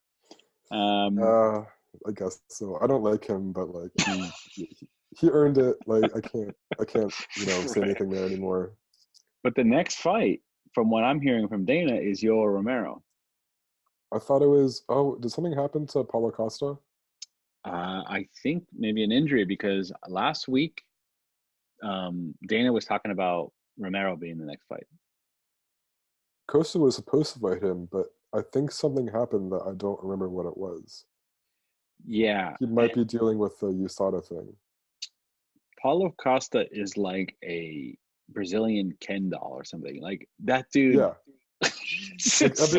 Um, uh, I guess so. I don't like him, but like he earned it. Like I can't say right. anything there anymore. But the next fight, from what I'm hearing from Dana, is Yoel Romero. I thought it was. Oh, did something happen to Paulo Costa? I think maybe an injury because last week Dana was talking about Romero being the next fight. Costa was supposed to fight him, but I think something happened that I don't remember what it was. Yeah, He might be dealing with the USADA thing. Paulo Costa is like a Brazilian Ken doll or something. Like that dude. Yeah,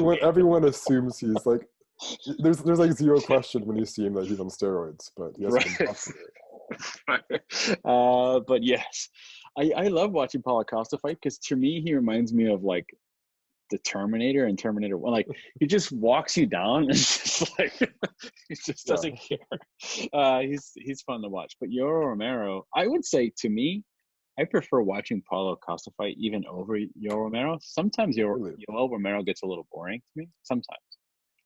like everyone assumes he's like. There's like zero question when you see him that he's on steroids, but he hasn't been busting it. But yes, I love watching Paulo Costa fight because to me he reminds me of like the Terminator and Terminator 1. Like he just walks you down and just like he just Yeah, doesn't care. He's fun to watch. But Yoel Romero, I would say to me, I prefer watching Paulo Costa fight even over Yoel Romero. Sometimes really. Yoel Romero gets a little boring to me. Sometimes.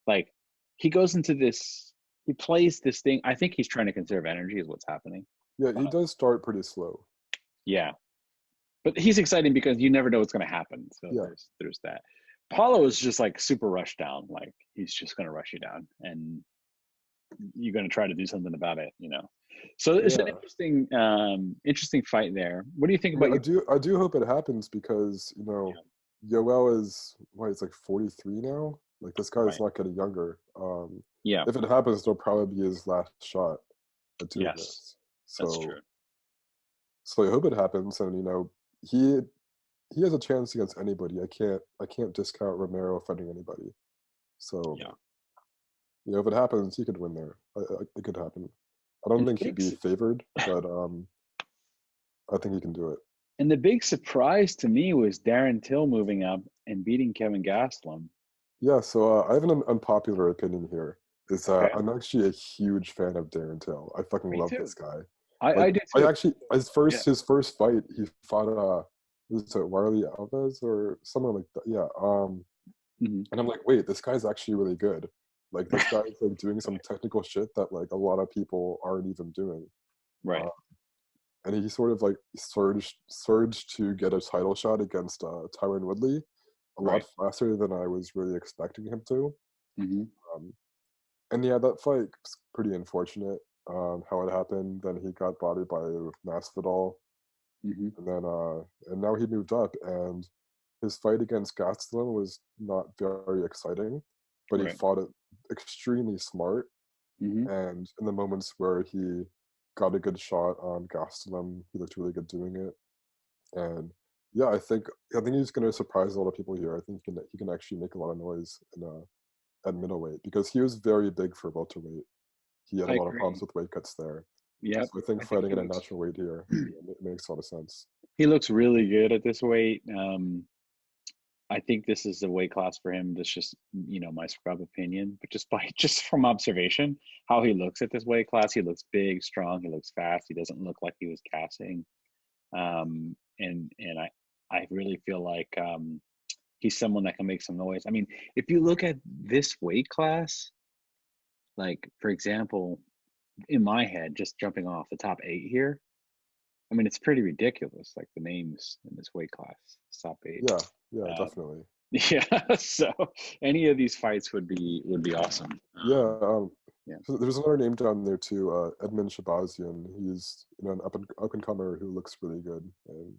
Like he goes into this, he plays this thing. I think he's trying to conserve energy, is what's happening. Yeah, he But does start pretty slow. yeah, but he's exciting because you never know what's going to happen. So Yeah, there's that. Paulo is just like super rushed down. Like he's just going to rush you down, and you're going to try to do something about it. So it's an yeah. interesting fight there. What do you think I mean, about your? I do hope it happens because Yeah, Yoel is what, he's like 43 now. Like this guy is right. not getting younger. Yeah. If it happens, it'll probably be his last shot at doing Yes, this. that's true. So I hope it happens, and he he has a chance against anybody. I can't discount Romero fighting anybody. So Yeah. if it happens, he could win there. It could happen. I And don't the think he'd big be favored, but I think he can do it. and the big surprise to me was Darren Till moving up and beating Kevin Gastelum. Yeah, so I have an unpopular opinion here. Is Okay. I'm actually a huge fan of Darren Till. I fucking Me love too. this guy. I Like do I too. actually Yeah. his first fight he fought was it Wiley Alves or someone like that? Yeah. Hmm. And I'm like, wait, this guy's actually really good. Like this guy's like doing some technical shit that like a lot of people aren't even doing. Right. Uh, and he sort of like surged to get a title shot against Tyron Woodley a lot Right. faster than I was really expecting him to. Hmm. Um, and yeah, that fight was pretty unfortunate. How it happened. Then he got bodied by Masvidal, Hmm. and then and now he moved up, and his fight against Gastelum was not very exciting, but he Right. fought it extremely smart. Hmm. And in the moments where he got a good shot on Gastelum, he looked really good doing it. And yeah, I think he's going to surprise a lot of people here. I think he can actually make a lot of noise in at middleweight because he was very big for welterweight. He had a I lot of agree. problems with weight cuts there. Yep. So I think I think fighting at a natural weight here makes a lot of sense. he looks really good at this weight. I think this is the weight class for him. That's just my scrub opinion, but just from observation, how he looks at this weight class, he looks big, strong. He looks fast. He doesn't look like he was gassing. And I really feel like he's someone that can make some noise. I mean, if you look at this weight class, like for example, in my head, just jumping off the top 8 here, I mean, it's pretty ridiculous. Like the names in this weight class, top 8. Yeah, yeah, Um, definitely. yeah, so any of these fights would be awesome. Yeah, Yeah, so there's another name down there too, Edmund Shabazian. He's an up and comer who looks really good, and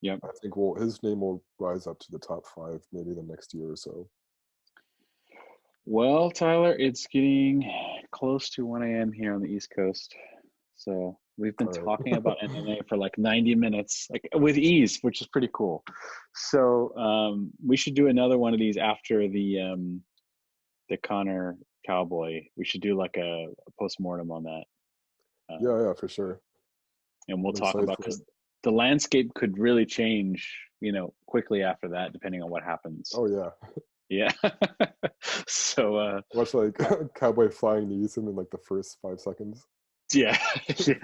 yep. I think his name will rise up to the top 5 maybe the next year or so. Well, Tyler, it's getting close to 1 a.m. here on the East Coast. So we've been All talking right. about MMA for like 90 minutes, like with ease, which is pretty cool. So we should do another one of these after the Conor Cowboy. We should do like a post-mortem on that. Um, Yeah, yeah, for sure. and we'll I'm talk excited about for it. because the landscape could really change, quickly after that, depending on what happens. Oh yeah. Yeah. So Watch like uh, Cowboy flying knees him in like the first 5 seconds. yeah. Yeah.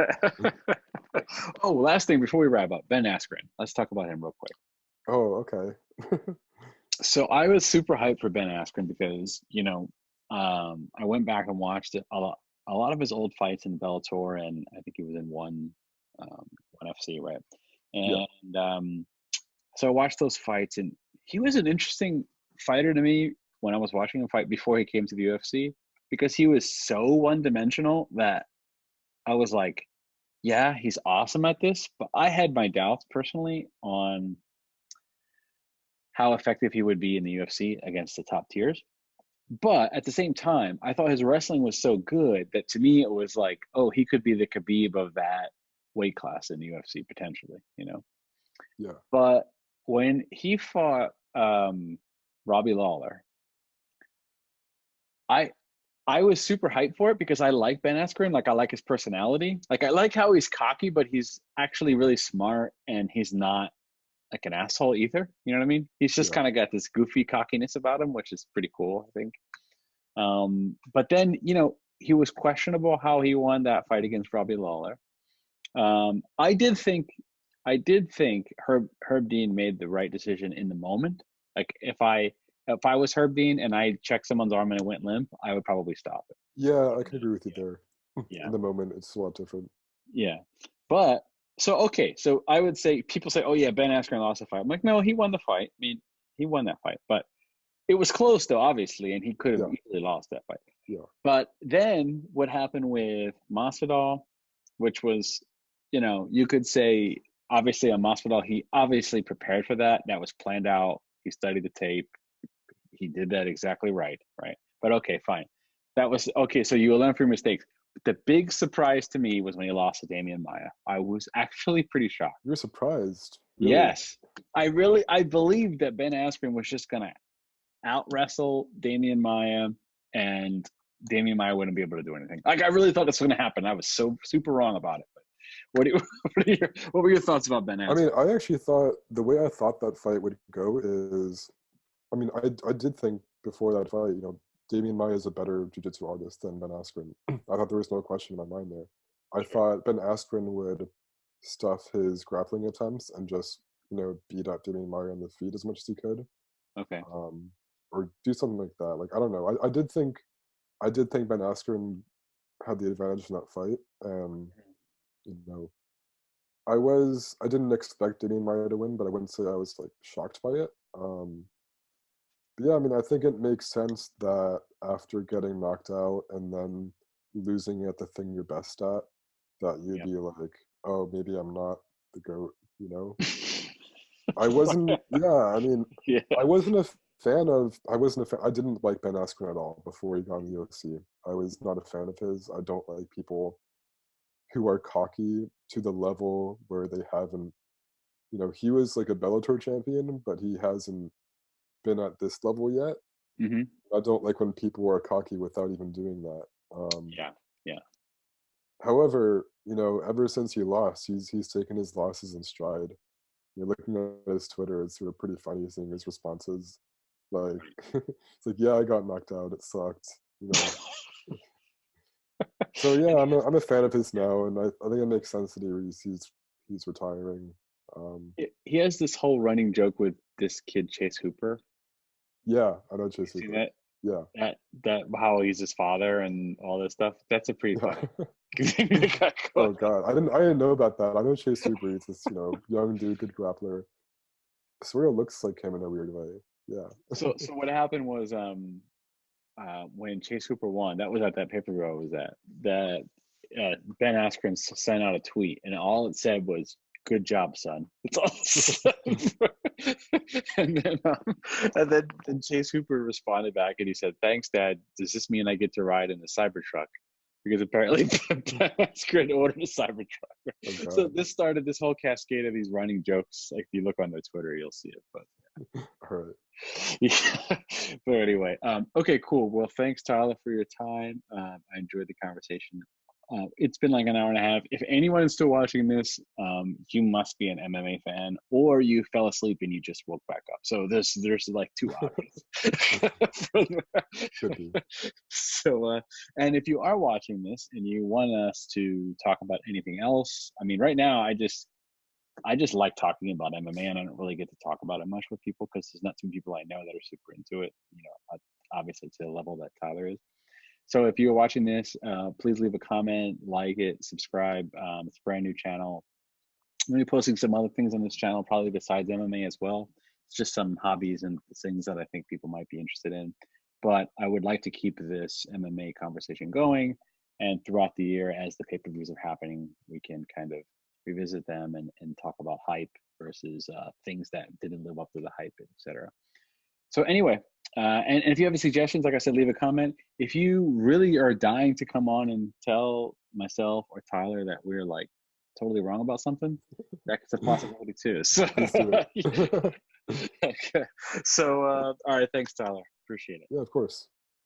Oh, last thing before we wrap up, Ben Askren. Let's talk about him real quick. Oh, okay. So I was super hyped for Ben Askren because I went back and watched a lot of his old fights in Bellator, and I think he was in one FC, right? Yeah. And so I watched those fights, and he was an interesting fighter to me when I was watching him fight before he came to the UFC because he was so one dimensional that I was like, yeah, he's awesome at this, but I had my doubts personally on how effective he would be in the UFC against the top tiers. But at the same time, I thought his wrestling was so good that to me it was like, oh, he could be the Khabib of that weight class in the UFC potentially, you know. Yeah. But when he fought Robbie Lawler, I I was super hyped for it because I like Ben Askren. Like I like his personality. Like I like how he's cocky, but he's actually really smart and he's not like an asshole either. You know what I mean? He's just Yeah. kind of got this goofy cockiness about him, which is pretty cool, I think. But then, he was questionable how he won that fight against Robbie Lawler. I did think Herb Dean made the right decision in the moment. Like if I was Herb Dean and I checked someone's arm and it went limp, I would probably stop it. Yeah, I can agree with you Yeah, there. yeah, In the moment, it's a lot different. yeah. But so okay, so I would say people say, "Oh yeah, Ben Askren lost the fight." I'm like, no, he won the fight. I mean, he won that fight, but it was close though, obviously, and he could have Yeah, easily lost that fight. yeah, But then what happened with Masvidal, which was, you could say obviously on Masvidal, he obviously prepared for that. That was planned out. He studied the tape. He did that exactly right, right? But okay, fine. That was okay. So you learn from your mistakes. But the big surprise to me was when he lost to Damian Maya. I was actually pretty shocked. you're surprised, really? Yes, I believed that Ben Askren was just gonna out wrestle Damian Maya, and Damian Maya wouldn't be able to do anything. Like I really thought this was going to happen. I was so super wrong about it. But what do you, what were your thoughts about Ben I mean, Askren? I actually thought the way I thought that fight would go is, I mean, I did think before that fight, Damian Maia is a better jiu-jitsu artist than Ben Askren. I thought there was no question in my mind there. I Sure. thought Ben Askren would stuff his grappling attempts and just, beat up Damian Maia on the feet as much as he could, Okay. um, or do something like that. Like I don't know. I did think Ben Askren had the advantage in that fight, and you know, I didn't expect Damian Maia to win, but I wouldn't say I was like shocked by it. But yeah, I mean, I think it makes sense that after getting knocked out and then losing at the thing you're best at, that you'd Yep. be like, oh, maybe I'm not the GOAT, you know? I wasn't, yeah, I mean, Yeah. I wasn't a fan, I didn't like Ben Askren at all before he got in the UFC. I was not a fan of his. I don't like people who are cocky to the level where they haven't, he was like a Bellator champion, but he hasn't been at this level yet. Hmm. I don't like when people are cocky without even doing that. Yeah. Yeah. However, ever since he lost, he's taken his losses in stride. You're looking at his Twitter; it's sort of pretty funny seeing his responses. Like, it's like, yeah, I got knocked out. It sucked. So yeah, And I'm a fan of his now, and I think it makes sense that he's retiring. he has this whole running joke with this kid Chase Hooper. Yeah, I know You Chase seen Hooper. that? Yeah, That how he's his father and all this stuff. That's a pretty yeah. funny. The guy Oh going- god, I didn't know about that. I know Chase Hooper. He's this young dude, good grappler. Sort of looks like him in a weird way. Yeah. so what happened was when Chase Hooper won, that was at that pay per view I was at. That Ben Askren sent out a tweet, and all it said was "Good job, son." That's all it said. and then Chase Hooper responded back, and he said, "Thanks, Dad. Does this mean I get to ride in the Cybertruck?" Because apparently Ben Askren ordered a Oh Cybertruck. So god. this started this whole cascade of these running jokes. Like if you look on their Twitter, you'll see it. But All right. yeah. But anyway, okay, cool. Well, thanks, Tyler, for your time. I enjoyed the conversation. It's been like an hour and a half. If anyone is still watching this, you must be an MMA fan, or you fell asleep and you just woke back up. So there's like two options. Could be. So, and if you are watching this and you want us to talk about anything else, I mean, right now I just like talking about MMA, and I don't really get to talk about it much with people because there's not too many people I know that are super into it. Obviously to the level that Tyler is. So if you're watching this, please leave a comment, like it, subscribe. It's a brand new channel. I'm going to be posting some other things on this channel, probably besides MMA as well. It's just some hobbies and things that I think people might be interested in. But I would like to keep this MMA conversation going. And throughout the year, as the pay-per-views are happening, we can kind of revisit them and talk about hype versus things that didn't live up to the hype, etc. So anyway, and if you have any suggestions, like I said, leave a comment. If you really are dying to come on and tell myself or Tyler that we're like totally wrong about something, that's a possibility too. So, Please do it. okay. So all right, thanks, Tyler. Appreciate it. Yeah, of course.